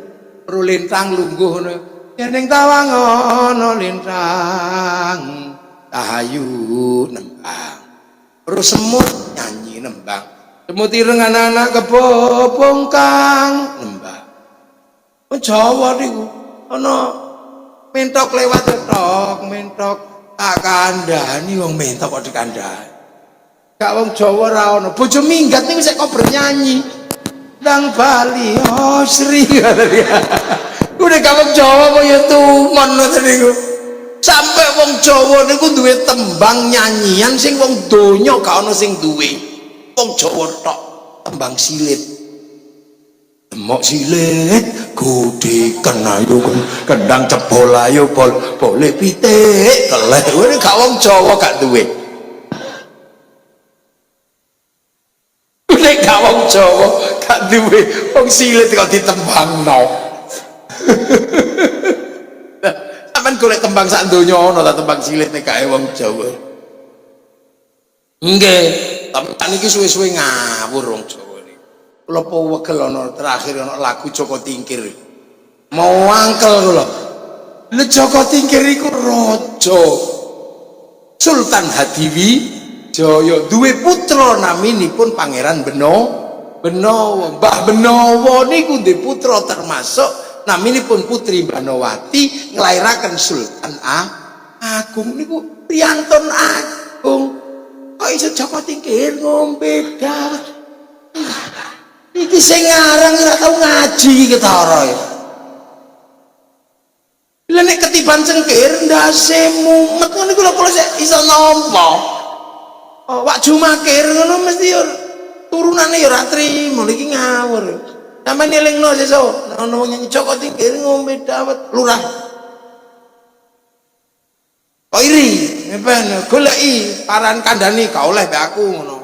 Ro lintang lungguh ngono. Ya ning tawang ana lintang, tahayu nembang. Terus semut nyanyi nembang. Semut ireng anak-anak kebobong kang nembang. Wong Jawa niku ana mentok lewat tok, mentok tak kandhani wong mentok kok dikandhani. Gak wong Jawa ra ono. Bojo minggat niku sik kok bernyanyi. Ndang Bali oh Sri. Udah gak wong Jawa apa ya tumon ngoten niku. Sampai wong Jawa niku duwe tembang nyanyian sing wong donya gak ono sing duwe. Wong Jawa tok tembang silit. Demok silit gudiken ayo kendang jebol ayo bol boleh pitik keleh. Kuwi gak wong Jawa gak duwe. Nek gak wong Jawa gak duwe wong silit kok ditembangno. Sampeyan golek tembang sak donya ana ta tembang silit nek gak wong Jawa. Nggih, tapi niki suwe-suwe ngawur wong Jawa niki. Kula wegel ana terakhir ana lagu Joko Tingkir. Mau angkel kula. Lha Joko Tingkir iku raja Sultan Hadiwijaya duwe putra naminipun Pangeran Benowo. Mbah Benowo niku duwe putra termasuk naminipun Putri Banowati nglairaken Sultan Agung niku priyantun agung. Kok iso Joko Tingkir ngombe dawet. Iki sing ngarang ora tau ngaji iki ketara. Lha nek ketiban cengkir ndase mumet ngono iku lho kula iso nampa. Oh, wak Jumakir ngono mesti turunane ya ora trimo iki ngawur. Sampeyan elingno sesuk ana wong nyanyi Joko Tingkir ngombe dawet lurah. Kok iri, ben goleki paran kandhani gak oleh mek aku ngono.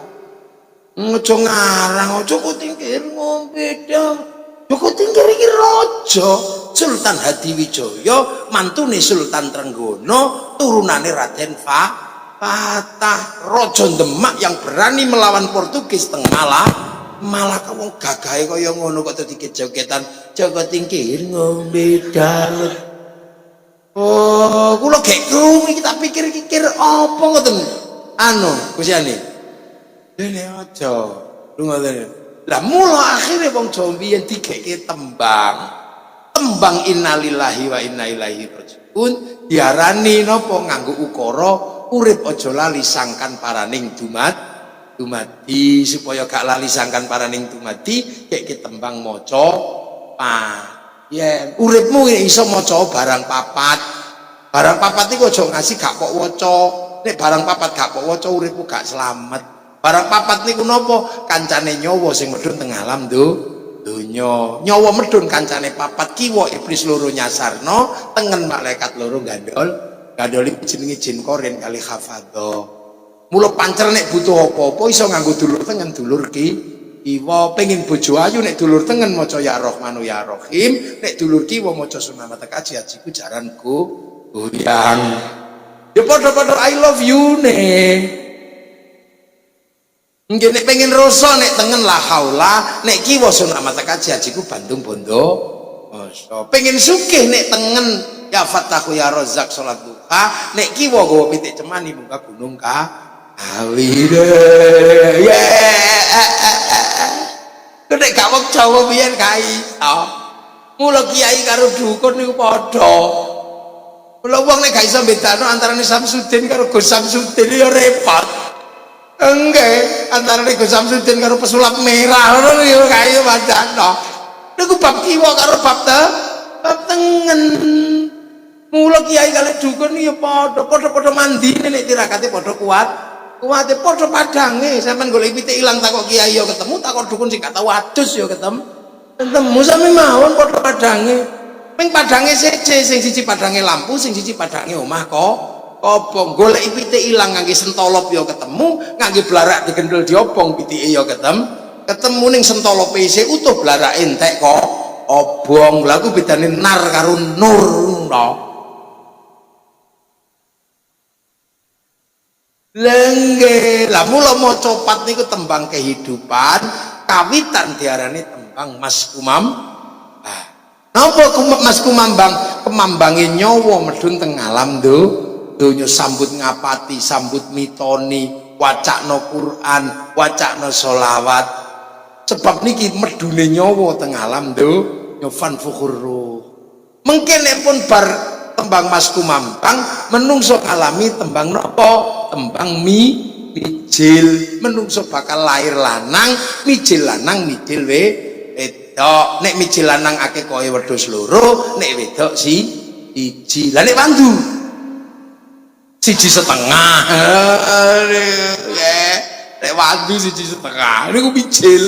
Aja ngarang Joko Tingkir ngombe dawet. Joko Tingkir iki raja Sultan Hadiwijaya, mantune Sultan Trenggono, turunane Raden Fatah, raja Demak yang berani melawan Portugis teng malah wong gagahe kaya ngono kok dadi jogetan Joko Tingkir ngombe dawet. Oh, kula gek krungu iki tak pikir-pikir apa ngoten. Anu, Gustiane. Dene aja. Lu ngoten. Lah mula akhire wong Jawa biyen digeke tembang. Tembang innalillahi wa inna ilaihi rajiun diarani napa nganggo ukara urip aja lali sangkan paraning dumadi supaya gak lali sangkan paraning dumadi kek tembang maca yen uripmu iso maca barang papat iku aja ngasih gak kok waca. Nek barang papat gak kok waca uripmu gak selamat. Barang papat niku napa? Kancane nyawa sing medhun teng alam donya. Nyawa medhun kancane papat, kiwa iblis loro nyasarno, tengen malaikat loro gandoli jenenge jin korin kali hafadho. Mula pancen nek butuh apa-apa iso nganggo dulur tengen dulur kiwa. Pengin bojo ayu nek dulur tengen maca ya Rahmanu ya Rahim, nek dulur kiwa maca Sunamata Kaji Hajiku jaranku goyang. Ya padha-padha I love you nek. Nggih nek pengen rasa nek tengen la haula, nek kiwa Sunamata Kaji Hajiku Bandung Bondo. Pengen sugih nek tengen ya Fatahu ya Razzaq salat duha, nek kiwa gawa pitik cemani munggah gunung Kawide. Nek gak wong Jawa biyen kae iso. Mula kiai karo dukun niku padha. Mula wong nek gak iso bedano antarane Samsudin karo Gus Samsudin ya repot. Enggak, antarane Gus Samsudin karo pesulap merah ngono ya kae padano. Niku bab kiwa karo bab tengen. Mula kiai kalih dukun ya padha mandine nek tirakate padha kuwate padha padange. Sampeyan golek pitik ilang takok kiai ya ketemu, takok dukun sing gak tau adus ya ketemu sami mawon padha padange. Ping padange seje, sing siji padange lampu, sing siji padange omah kobong. Golek pitik ilang ngangge sentolop ya ketemu, ngangge blarak digendul diobong pitike ya ketemu ning sentolope isih utuh blarake entek obong. Lha ku bedane nar karo nur to. Lengge, lah mula maca pat niku tembang kehidupan, kawitan diarani tembang Mas Kumam. Ah, napa Mas Kumambang? Kemambange nyawa medhun teng alam donya, sambut ngapati, sambut mitoni, wacana Quran, wacana sholawat. Sebab niki medhune nyawa teng alam donya fanfukhuru. Mengkene pun bar tembang Mas Kumambang menungso alami tembang napa? Tembang mijil. Menungso bakal lahir lanang, mijil lanang, mijil wedok. Nek mijil lanang akeh koyo wedhus loro, nek wedok siji. Lah nek wandu siji setengah. Nek wandu siji setengah niku mijil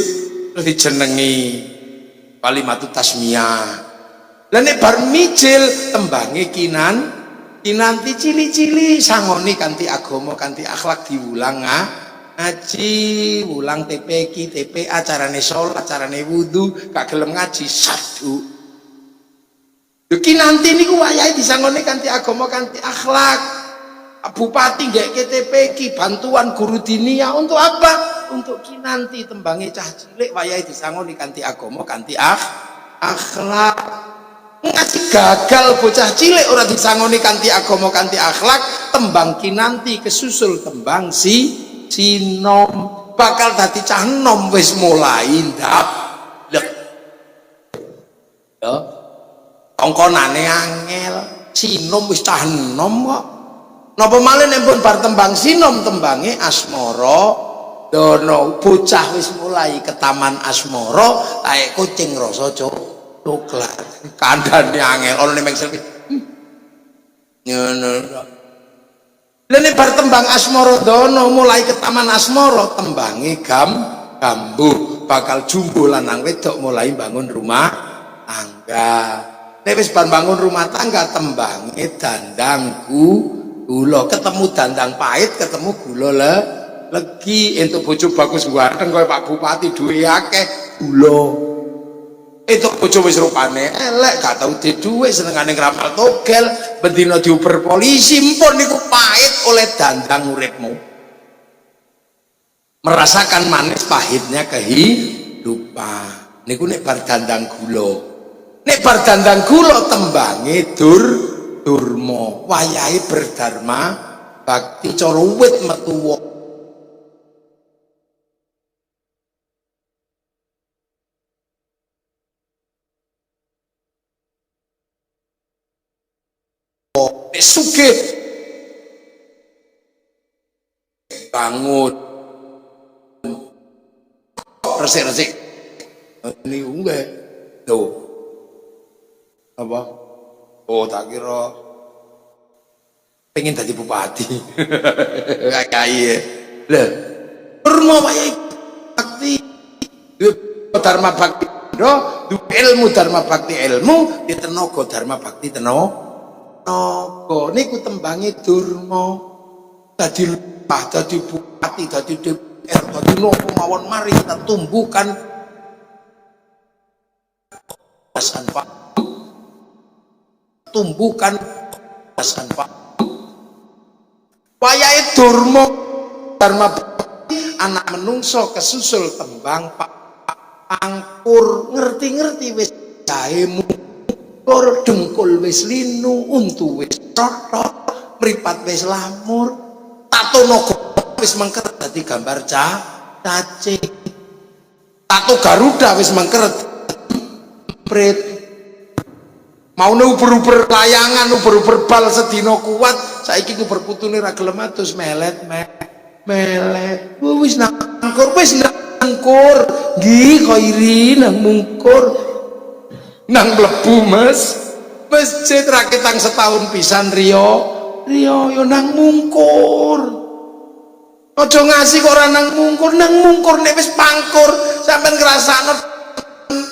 terus dijenengi kalimatut tasmiyah. Lah nek bar mijil tembange kinanti cili-cili sangoni kanthi agama kanthi akhlak diulang ngaji, ulang TPQ, TPA, carane sholat, carane wudu, gak gelem ngaji sadu. Kinanti niku wayahe disangoni kanthi agama kanthi akhlak. Bupati nggak TPQ, bantuan guru dinia untuk apa? Untuk kinanti tembange cah cilik wayahe disangoni kanthi agama kanthi akhlak. Ngasih gagal bocah cilik ora disangoni kanthi agama kanthi akhlak, tembang kinanti kesusul tembang sinom bakal dadi cah nom wis mulai ndap lek ya ongkonane angel sinom wis cah nom kok napa malih nek pun bar tembang sinom tembange asmara dono bocah wis mulai ke taman asmara kayak kucing rasa coklat kandhane angel ana ning mengsel ngono lha nek bar tembang asmara dono mulai ke taman asmara tembange gambuh bakal jumbo lanang wedok mulai bangun rumah tangga. Nek wis bangun rumah tangga tembange dandangku gula ketemu dandang pahit ketemu gula legi entuk bojo bagus ganteng kaya Pak Bupati duwe akeh gula. Itu bojo wis rupane elek gak tau di duit senengane ngramal togel bendina diuber polisi mpun niku pahit oleh dandang uripmu. Merasakan manis pahitnya kehidupan niku nek bar dandang gula. Nek bar dandang gula tembange durma wayahe berdharma bakti cara wit metu sugih bangun resik-resik ini enggak tuh apa tak kira pengen jadi bupati kayak lah durma wayahe bakti dharma bakti ilmu dharma bakti ilmu di tenaga dharma bakti tenaga niku tembange durma dadi lupah dadi bupati dadi DPR dadi nopo mawon mari kita tumbuhkan pasan Pak tumbuhkan pasan Pak wayahe durma dharma anak menungso kesusul tembang Pak angkur ngerti-ngerti wis jahemu kor dengkul wis linu untu wis totot mripat wis lamur tato naga wis mengker dadi gambar cacing tato garuda wis mengker prit maune uber-uber layangan uber-uber bal sedina kuat saiki ku berputune ra gelem atus melet wis nangkur nggih khairi nang mungkur nang mlebu masjid raketang setahun pisan Rio yo nang mungkur aja ngasih kok ora nang mungkur nek wis pangkur sampean ngrasakno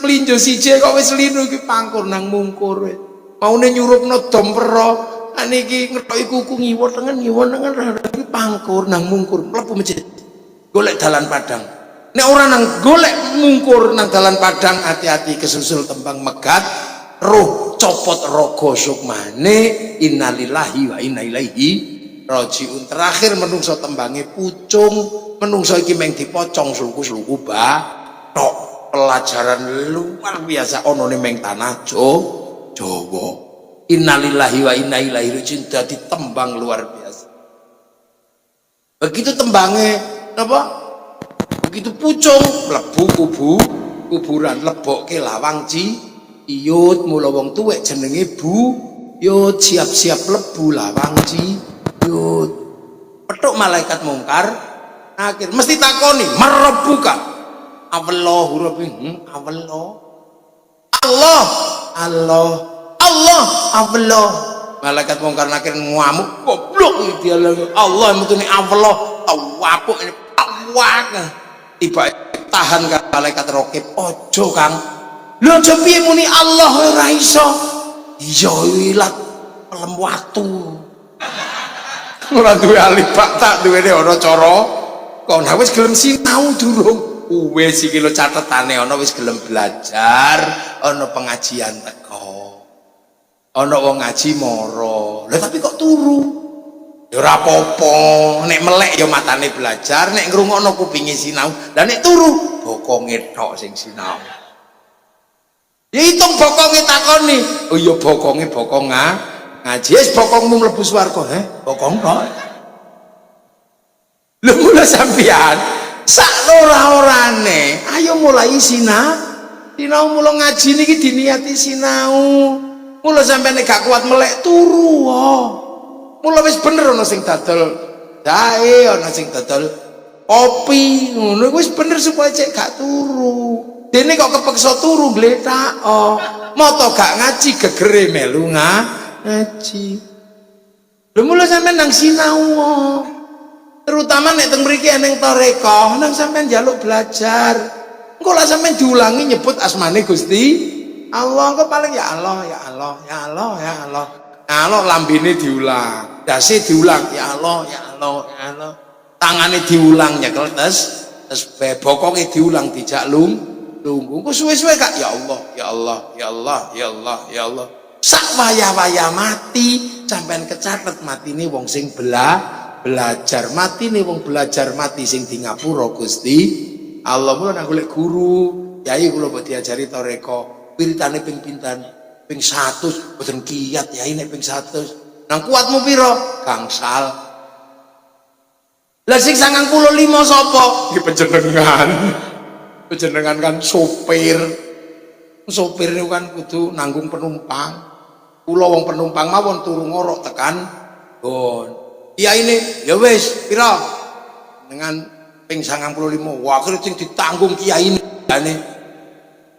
mlinjo siji kok wis linu iki pangkur nang mungkur maune nyurupno dompero niki ngethoki kuku ngiwon tengen iki pangkur nang mungkur mlebu masjid golek dalan padang Nek ora nang golek mungkur nang dalan padang, hati-hati kesusul tembang megat, roh copot raga sukmane, innalillahi wa inna ilaihi rajiun. Terakhir menungso tembange pucung, menungso iki meng dipocong sluku-sluku bathok. Pelajaran luar biasa onone meng tanah Jawa. Innalillahi wa inna ilaihi rajiun, dadi tembang luar biasa. Begitu tembange napa? Begitu pucung mlebu kuburan, lebokke lawang ciyut, mula wong tuwek jenenge buyut, siap-siap lebu lawang ciyut. Petuk malaikat mungkar nakir mesti takoni merebuka Allahu rabbi Allah. Malaikat mungkar nakir ngamuk, goblok dia Allah mutune Allah tawapuk ini tawak. Tiba tahan kan malaikat rokib, ojo Kang, lho aja piye muni Allah ora iso. Iya ilat pelem watu. Ora duwe alipak tak duwene ana cara. Kok wis gelem sinau durung? Wis iki lho catetane ana wis gelem belajar, ana pengajian teko. Ana wong ngaji mara. Lah tapi kok turu? Ya ora apa-apa, nek melek ya matane belajar, nek ngrungokno kupinge sinau. Lah nek turu, bokonge tok sing sinau. Ya hitung bokonge takoni. Oh iya bokonge bokong ngaji. Wis bokongmu mlebu swarga, bokong tok. Lha mula sampean sak ora-orane, ayo mulai sinau mula ngaji niki diniati sinau. Mula sampean nek gak kuat melek turu. Mula wis bener ana sing dadol jahe, ana sing dadol kopi, ngono wis bener supaya cek gak turu. Dene kok kepeksa turu gletak. Mata gak ngaji gegere melu ngaji. Lha mula sampean nang sinau. Terutama nek teng mriki eneng toreko, nang sampean njaluk belajar. Engko lak sampean diulangi nyebut asmane Gusti Allah, kok paling ya Allah, ya Allah, ya Allah, ya Allah. Allah lambene diulang, dase diulang, ya Allah, ya Allah, ya Allah. Tangane diulang nyekel tes bokonge diulang dijak lungguh. Ku suwe-suwe Kak, ya Allah, ya Allah, ya Allah, ya Allah, ya Allah. Sak waya-waya mati, sampean kecatet matine wong sing belajar, matine wong belajar mati sing di ngapura Gusti Allah. Mula nang golek guru, yai kula mbok diajari toreko, wiritane ping pinten? Ping 100, boten kiat ya ini ping 100. Nang kuatmu piro? Gangsal. Lah sing 95 sapa? Iki panjenengan. Panjenengan kan sopir. Sopir niku kan kudu nanggung penumpang. Kula wong penumpang mawon turu ngorok tekan gon. Iya ini, ya wis piro? Dengan ping 95. Wah, akhire sing ditanggung kiai ini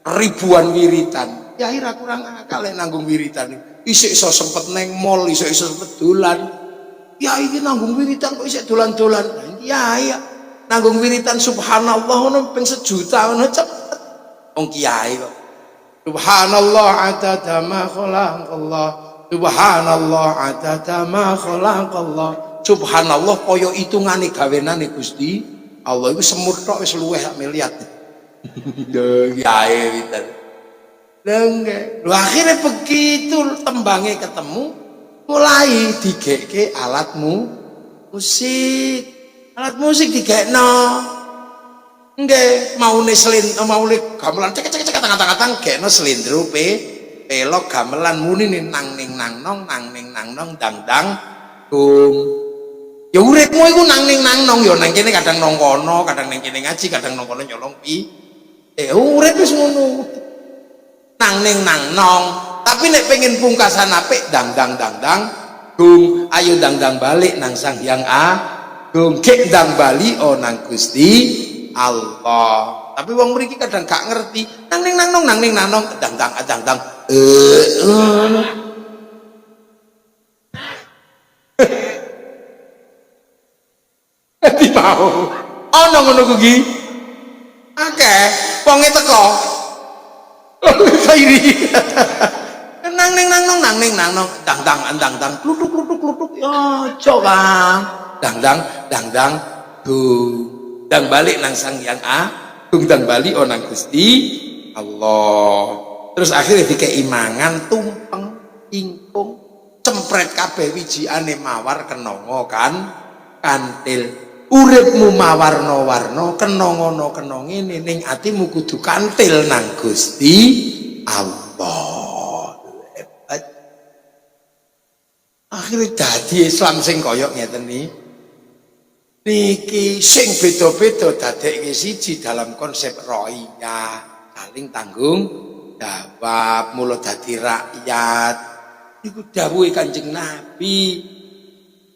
ribuan wiritan. Ya ira kurang akal nanggung wiritan. Isik iso sempet neng mall, isik sempet dolan. Ya iki nanggung wiritan kok isik dolan-dolan. Ya nanggung wiritan subhanallah ngono ping 1 juta ngono cepet. Wong kiai kok. Subhanallah adada ma khalaqallah. Subhanallah adada ma khalaqallah. Subhanallah kaya hitungane gawenane Gusti Allah iku semut tok wis luweh sak miliar. Kiai wiritan. Lengge, lu akhirnya begitu tembangnya ketemu, mulai digeke alat musik digekno, nggak mau gamelan cek tang gekno selindru pelok gamelan muni nih nang ning nang nong dang gung. Ya uripmu iku nang ning nang nong, ya nang kene kadang nong kono, kadang nang kene ngaji, kadang nong kono nyolong pi. Urip wis ngono. Nang ning nang nong, tapi nek pengen pungkasan apik dang gung, ayo dang balik nang Sang Hyang Agung, gek dang bali nang Gusti Allah. Tapi wong mriki kadang gak ngerti nang ning nang nong dang di mau ana ngono kuwi akeh wonge teko kairi nang ning nang nong dang klutuk ya aja Kang dang du ndang balik nang Sang Hyang Agung, ndang balik nang Gusti Allah. Terus akhirnya dikei mangan tumpeng ingkung cempret kabeh wijiane mawar kenongo kan kantil. Uripmu mawarna-warna kena ngono kena ngene ning atimu kudu kantil nang Gusti Allah. Hebat. Akhirnya dadi Islam sing kaya ngeten niki sing beda-beda dadekke siji dalam konsep ro'iyah, saling tanggung jawab, mula dadi rakyat. Niku dawuhe Kanjeng Nabi.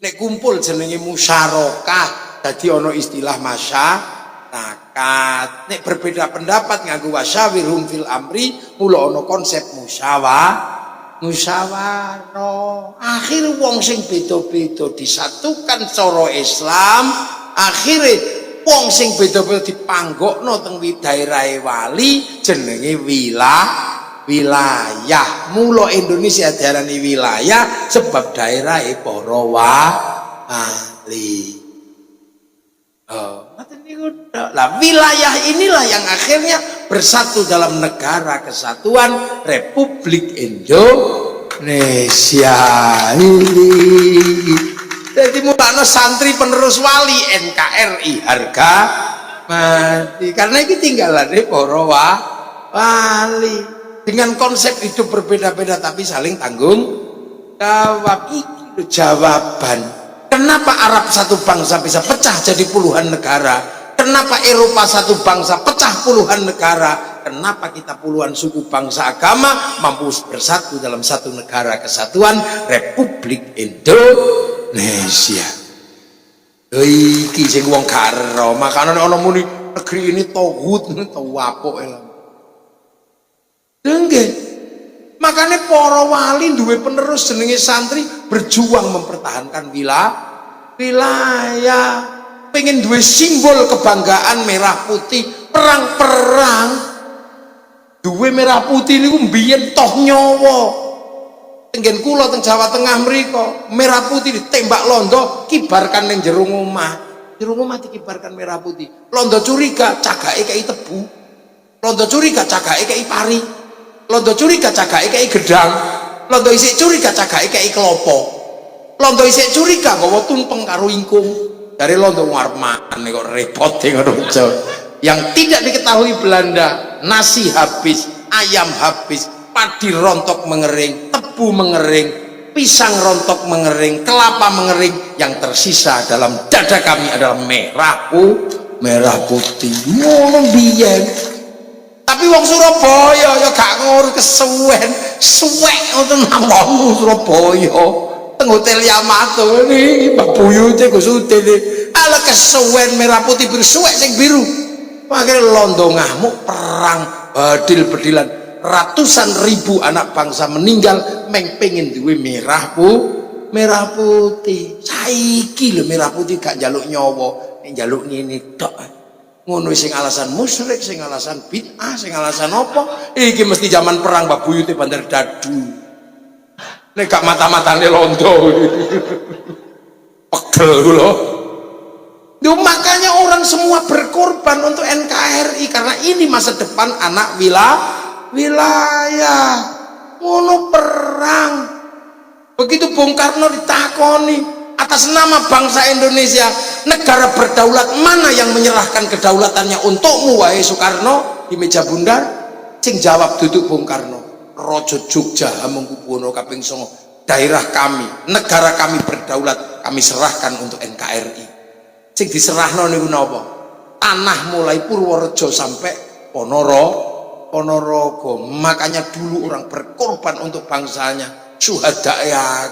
Nek kumpul jenenge musyarakah, dadi ana istilah masyarakat. Nek berbeda pendapat nganggo wasyawirhum fil amri, mula ana konsep musyawarah. Akhire wong sing beda-beda disatukan cara Islam, akhire wong sing beda-beda dipanggokno teng daerahe wali jenenge wilayah. Mula Indonesia diarani wilayah sebab daerahe para wali. Lah wilayah inilah yang akhirnya bersatu dalam negara kesatuan Republik Indonesia ini. Jadi mulane santri penerus wali NKRI harga mati karena ini tinggalannya para wali dengan konsep hidup berbeda-beda tapi saling tanggung jawab. Itu jawaban kenapa Arab satu bangsa bisa pecah jadi puluhan negara, kenapa Eropa satu bangsa pecah puluhan negara, kenapa kita puluhan suku bangsa agama mampu bersatu dalam satu negara kesatuan Republik Indonesia. Iki sing wong karo makane ana muni negeri ini tauhid tau apok elang. Nggih. Makanya para wali duwe penerus jenenge santri berjuang mempertahankan wilayah. Pengen duwe simbol kebanggaan merah putih, perang-perang. Duwe merah putih niku mbiyen toh nyawa. Tenggen kula teng Jawa Tengah mriko, merah putih ditembak londo kibarkan ning jero omah. Jero omah dikibarkan merah putih. Londo curiga cagake kei tebu. Londo curiga cagake kei pari. Londo curiga cagake kei gedang. Londo isik curiga cagake kei klopo. Londo isik curiga nggawa tumpeng karo ingkung. Dari londo warmane kok repot ngono aja. Yang tidak diketahui Belanda, nasi habis, ayam habis, padi rontok mengering, tebu mengering, pisang rontok mengering, kelapa mengering. Yang tersisa dalam dada kami adalah merah putih. Ngono biyen. Tapi wong Surabaya ya gak ngono kesuwen, suwek ngoten mawon Surabaya. Teng Hotel Yamato niki Mbak Buyute Gus Udin. Ala kesuwen merah putih biru suwek sing biru. Akhirnya londo ngamuk perang bedil-bedilan ratusan ribu anak bangsa meninggal meng pengen duwe merah putih. Saiki lho merah putih gak njaluk nyawa, nek njaluk ngene tok. Ngono sing alasan musyrik, sing alasan bid'ah, sing alasan apa? Iki mesti zaman perang Mbak Buyute bandar dadu. Nek gak mata-matane londo. Pegel lho. Makanya orang semua berkorban untuk NKRI karena ini masa depan anak wilayah. Ngono perang. Begitu Bung Karno ditakoni atas nama bangsa Indonesia, negara berdaulat mana yang menyerahkan kedaulatannya untukmu wahai Soekarno di meja bundar? Sing jawab duduk Bung Karno, Rojo Jogja Hamengkubuwono kaping 9, daerah kami, negara kami berdaulat, kami serahkan untuk NKRI. Sing diserahno niku napa? Tanah mulai Purworejo sampai Ponorogo. Makanya dulu orang berkorban untuk bangsanya, syuhada ya.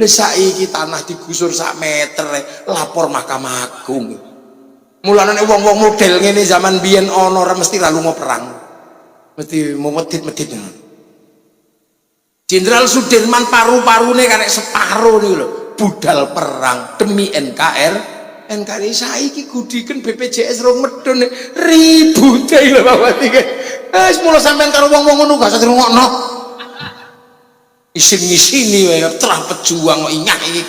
Saiki tanah digusur sak meter lapor Mahkamah Agung. Mulane wong-wong model ngene zaman biyen ana ora mesti ra lunga perang. Mesti medit-medit. Jenderal Sudirman paru-parune karek separo niku lho, budal perang demi NKRI. Saiki gudiken BPJS rong medun ribute lho Bapak iki. Wis mulo sampean karo wong-wong ngono gak usah dirungokno. Isin-isini telah pejuang ingak-ingik.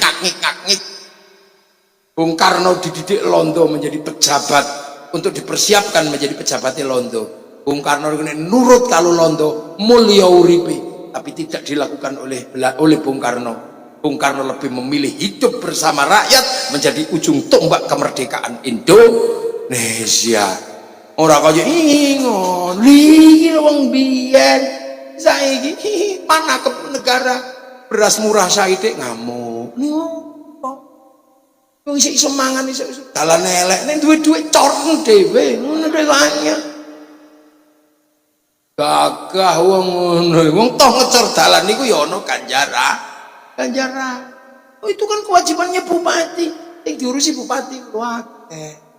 Bung Karno dididik londo menjadi pejabat untuk dipersiapkan menjadi pejabat Londo. Bung Karno nurut kalau Londo mulia uripe, tapi tidak dilakukan oleh Bung Karno. Bung Karno lebih memilih hidup bersama rakyat menjadi ujung tombak kemerdekaan Indonesia. Ora kaya ngono iki wong biyen saiki mana ke negara beras murah saithik ngamuk. Wong isih iso mangan iso dalan elek nek duwe dhuwit coreng dhewe ngono rewanya. Gagah wong ngono. Wong toh ngecor dalan niku ya ana ganjaran. Oh itu kan kewajibannya bupati. Yang diurusi bupati akeh.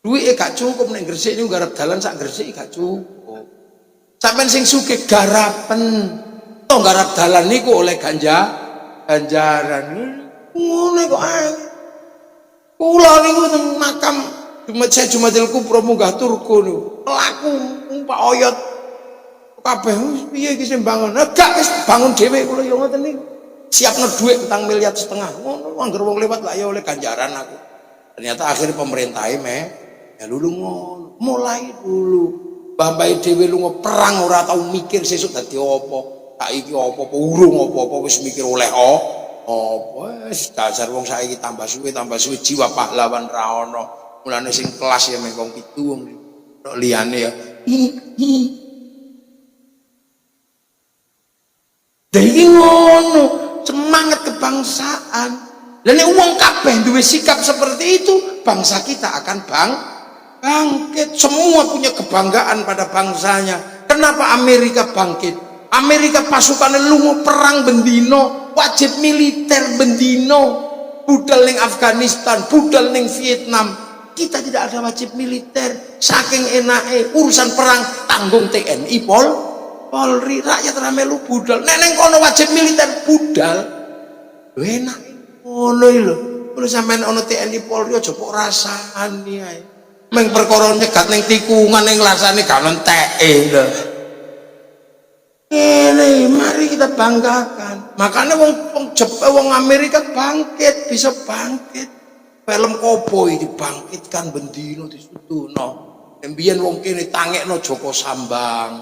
Duwike gak cukup nek Gresik niku garap dalan sak Gresik gak cukup. Sampeyan sing sugih garapen. Toh garap dalan niku oleh ganjaran. Ngono kok ae. Kula niku teng makam Jumatil Kubro munggah turku niku. Laku Pak Oyot kabeh piye iki sing bangun. Gak wis bangun dhewe kula ya ngoten niku. Siapno dhuwit 4,5 miliar ngono anggar wong lewat lah ya oleh ganjaran aku. Ternyata akhirnya pemerintah ya lulu ngono. Mulai dulu Bambai dhewe lunga perang ora tau mikir sesuk dadi apa. Saiki apa-apa urung apa-apa wis mikir oleh apa wis dasar wong saiki tambah suwe jiwa pahlawan ra ono. Mulane sing kelas ya mek wong 7 wong liyane ya. Dadi ngono, semangat kebangsaan. Lah nek wong kabeh duwe sikap seperti itu, bangsa kita akan bangkit. Semua punya kebanggaan pada bangsanya. Kenapa Amerika bangkit? Amerika pasukannya lunga perang bendino, wajib militer bendino, budal ning Afghanistan, budal ning Vietnam. Kita tidak ada wajib militer, saking enake urusan perang tanggung TNI Polri, rakyat ramelu budal. Nek neng kono wajib militer budal, lho enak ngono lho. Kulo sampean ana TNI Polri aja kok rasani ae. Meng perkara nyegat ning tikungan ning rasane gak enteke lho. Ini mari kita banggakan. Makanya wong Amerika bangkit, bisa bangkit. Film Koboi dibangkitkan bendino disutuno. Mbiyen wong kene tangekno Joko Sambang,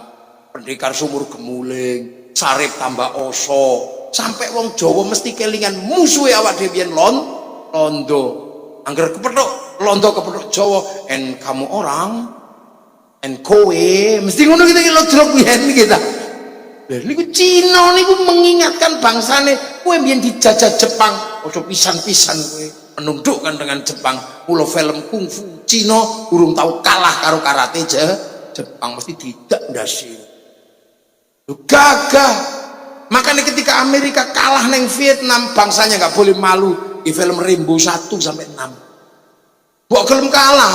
Pendekar Sumur Gemuling, Sarip Tambak Oso, sampai wong Jawa mesti kelingan musuhe awak dhewe biyen Londo. Angger kepethuk Londo kepethuk Jawa, en kamu orang, en kowe, mesti ngono kita lodrok biyen kita. Niku Cina niku mengingatkan bangsane kowe mbiyen dijajah Jepang, ojo pisan-pisan kowe menundukkan dengan Jepang. Mula film kungfu Cina urung tahu kalah karo karate Jepang, mesti tidak ndasi. Gagah. Makanya ketika Amerika kalah neng Vietnam, bangsanya nggak boleh malu. Di film Rambo 1 sampai 6. Mbok gelem kalah.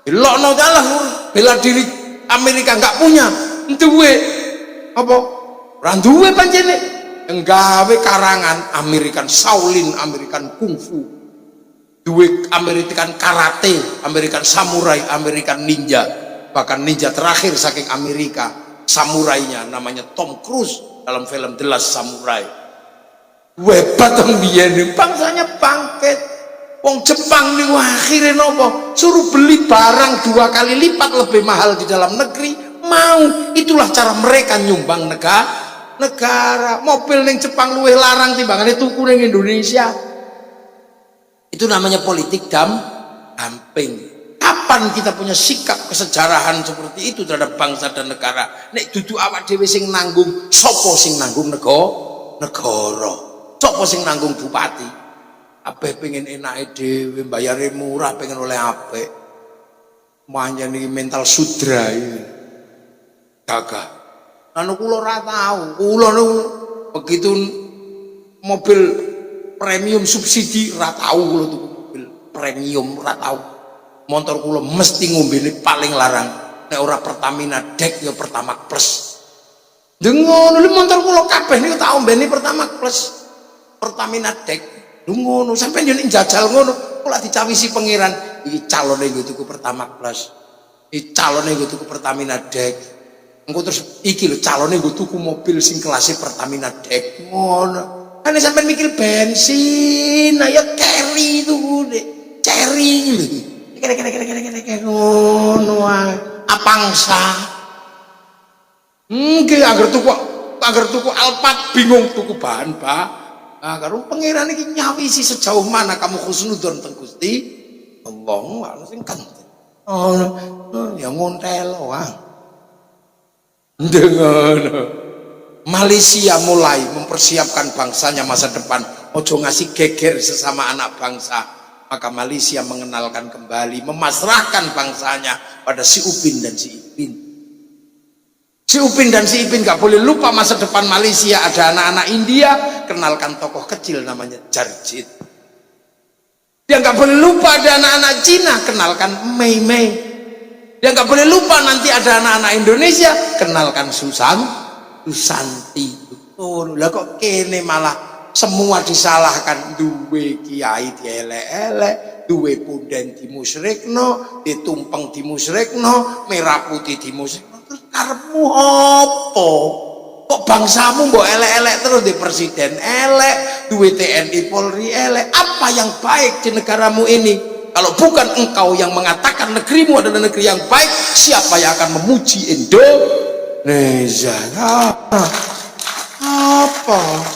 Delokno kalah bela diri Amerika nggak punya duwe apa randuwe pancene nggawe karangan American Shaolin, American Kungfu, duwe American Karate, American Samurai, American Ninja, bahkan ninja terakhir saking Amerika samurainya namanya Tom Cruise dalam film The Last Samurai. Hebat dong biyen bangsanya bangkit. Wong Jepang nih akhirnya nopo suruh beli barang 2 kali lipat lebih mahal di dalam negeri. Mau, itulah cara mereka nyumbang negara. Mobil ning Jepang luwih larang timbangane tuku ning Indonesia. Itu namanya politik dumping. Kapan kita punya sikap kesejarahan seperti itu terhadap bangsa dan negara? Nek dudu awak dhewe sing nanggung, sapa sing nanggung negara? Sapa sing nanggung bupati? Apik pengen enake dhewe, bayare murah, pengen oleh apik. Manjane mental sudra iki. Gagah. Anu kula ora tahu. Kula niku begitu mobil premium subsidi ora tahu kula tuku mobil premium ora tahu. Motor kula mesti ngombene paling larang. Nek ora Pertamina Dek ya Pertamax Plus. Dengono lho motor kula kabeh niku tak ombeni Pertamax Plus. Pertamina Dek. Lho ngono sampeyan yo nek jajal ngono kula dicawisi pangeran iki calone nggo tuku Pertamax Plus. Iki calone nggo tuku Pertamina Dek. Engko terus iki lho calone nggo tuku mobil sing kelasnya Pertamina Dek ngono. Kan sampean mikir bensin, ayo carry itu Dek. Carry lho. ngono ae. Apangsa. Nggih agar tuku Alphard bingung tuku bahan Nah, karo pangeran iki nyawisi sejauh mana kamu khusnudzon teng Gusti Allah sing kanten. Ya ngontel wae. Ngono. Malaysia mulai mempersiapkan bangsanya masa depan. Ojo ngasih geger sesama anak bangsa. Maka Malaysia mengenalkan kembali, memasrahkan bangsanya pada si Upin dan si Ipin. Si Upin dan si Ipin gak boleh lupa masa depan Malaysia. Ada anak-anak India, kenalkan tokoh kecil namanya Jarjit. Dia gak boleh lupa ada anak-anak Cina, kenalkan Mei Mei. Dia gak boleh lupa nanti ada anak-anak Indonesia, kenalkan Susanti. Lah kok kene malah semua disalahkan, duwe kiai dielek-elek, duwe punden dimusyrikno, ditumpeng dimusyrikno, merah putih dimusyrikno. Terus karepmu apa? Kok bangsamu mbok elek-elek terus di presiden elek, duwe TNI Polri elek. Apa yang baik di negaramu ini? Kalau bukan engkau yang mengatakan negerimu adalah negeri yang baik, siapa yang akan memuji Indonesia? Apa?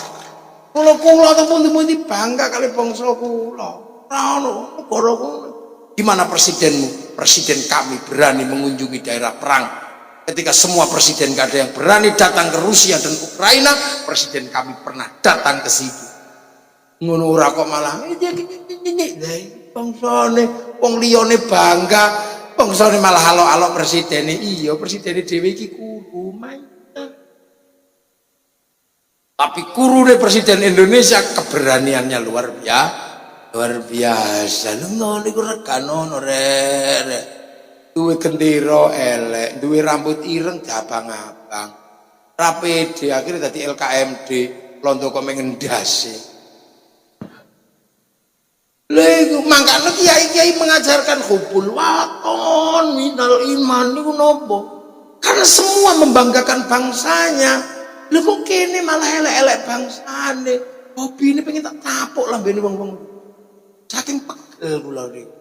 Kula ataupun di bangga kali bangsa kula. Gimana presidenmu? Presiden kami berani mengunjungi daerah perang. Ketika semua presiden gak ada yang berani datang ke Rusia dan Ukraina, presiden kami pernah datang ke situ. Ngono ora kok malah bangsane wong liyane bangga, bangsane malah halo-halo presidene. Iya, presidene dhewe iki kudu tapi kurune presiden Indonesia keberaniannya luar biasa. Ngono niku regano rek. Duwe gendera elek, duwe rambut ireng abang-abang. Ra pede akhirnya dadi LKMD, londo kok mengendase. Lha iku mangkane kiai-kiai mengajarkan hubul waton minal iman niku napa? Karena semua membanggakan bangsanya. Lho kok kene malah elek-elek bangsane. Hobi ini pengen tak tapuk lambene wong-wong. Saking pegel kula niku.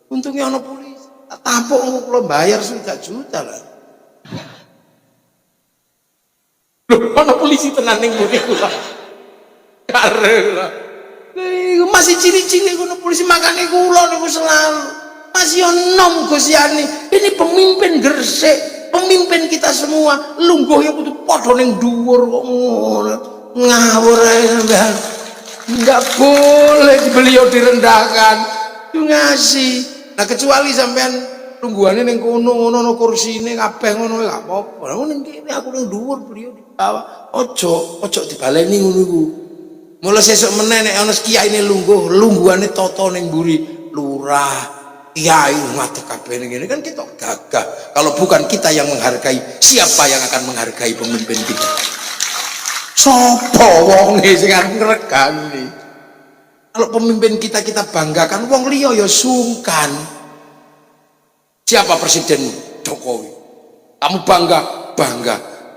Untungnya ana polisi. Tak tapuk kula bayar 1 juta lah. Lho ana polisi tenan ning ngene kula. Kare lah. Masih cilik-cilik kono polisi makane kula niku selalu. Masih enom Gus Yani. Ini pemimpin Gresik. Pemimpin kita semua lungguhnya kudu padha ning dhuwur kok ngono. Ngawur ae sampean. Enggak boleh beliau direndahkan. Itu ngasih. Nah kecuali sampean lungguhane ning kono ngono kursine kabeh ngono gak apa-apa. Lah ning kene aku ning dhuwur beliau di bawah. Ojo dibaleni ngono iku. Mula sesuk meneh nek ana kiyaine lungguhane toto ning mburi lurah. Kiai ngatek kabeh ngene kan kita gagah. Kalau bukan kita yang menghargai, siapa yang akan menghargai pemimpin kita? Sopo wonge sing arep ngregani? Kalau pemimpin kita banggakan, wong liya ya sungkan. Siapa presidenmu? Jokowi. Kamu bangga?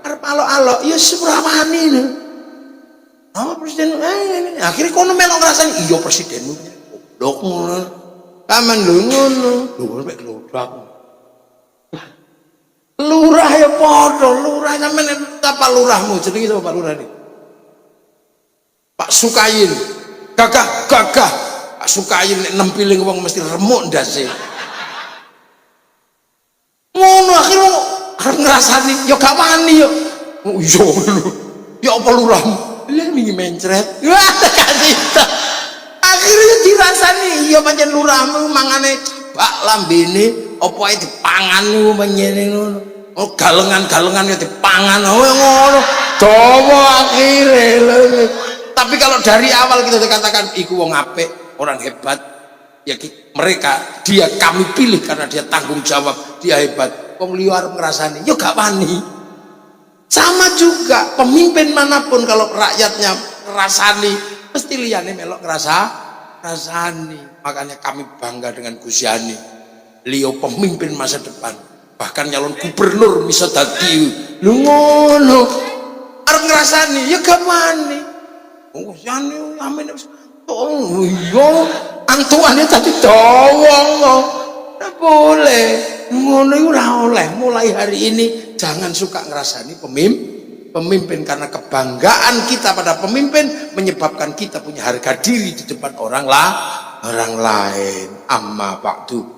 Arep alok-alok ya Surawani lho. Presiden akhirnya kono melok ngrasani iya presidenmu. Goblok ngono. Taman lho ngono. Lho mek glodak. Lurah ya padha, lurah sampean apa lurahmu? Jenenge sapa Pak Lurah iki? Pak Sukayin. Gagah. Pak Sukayin nek nempiling wong mesti remuk ndase. Ngono akhirnya arep ngrasani ya gak wani yo. Oh iya lho. Ya apa lurahmu? Lha wingi mencret. Wah kasih. Akhirnya dirasani iya pancen lurahmu mangane bak lambene apa ae dipangan niku menyene ngono. Oh galengan-galengan ya dipangan ngono. Dawa akhire lho. Tapi kalau dari awal kita dikatakan iku wong apik, orang hebat, ya dia kami pilih karena dia tanggung jawab, dia hebat. Wong liya arep ngrasani ya gak wani. Sama juga pemimpin manapun kalau rakyatnya ngrasani mesti liyane melok ngrasani. Makanya kami bangga dengan Gus Yani. Beliau pemimpin masa depan. Bahkan nyalon gubernur bisa dadi. Lho ngono. Arep ngrasani ya gak wani. Gus Yani amin. Oh iya, antuane tadi dawa. Boleh. Ngono iku ora oleh. Mulai hari ini jangan suka ngerasani pemimpin karena kebanggaan kita pada pemimpin menyebabkan kita punya harga diri di depan orang lain. Amma ba'du.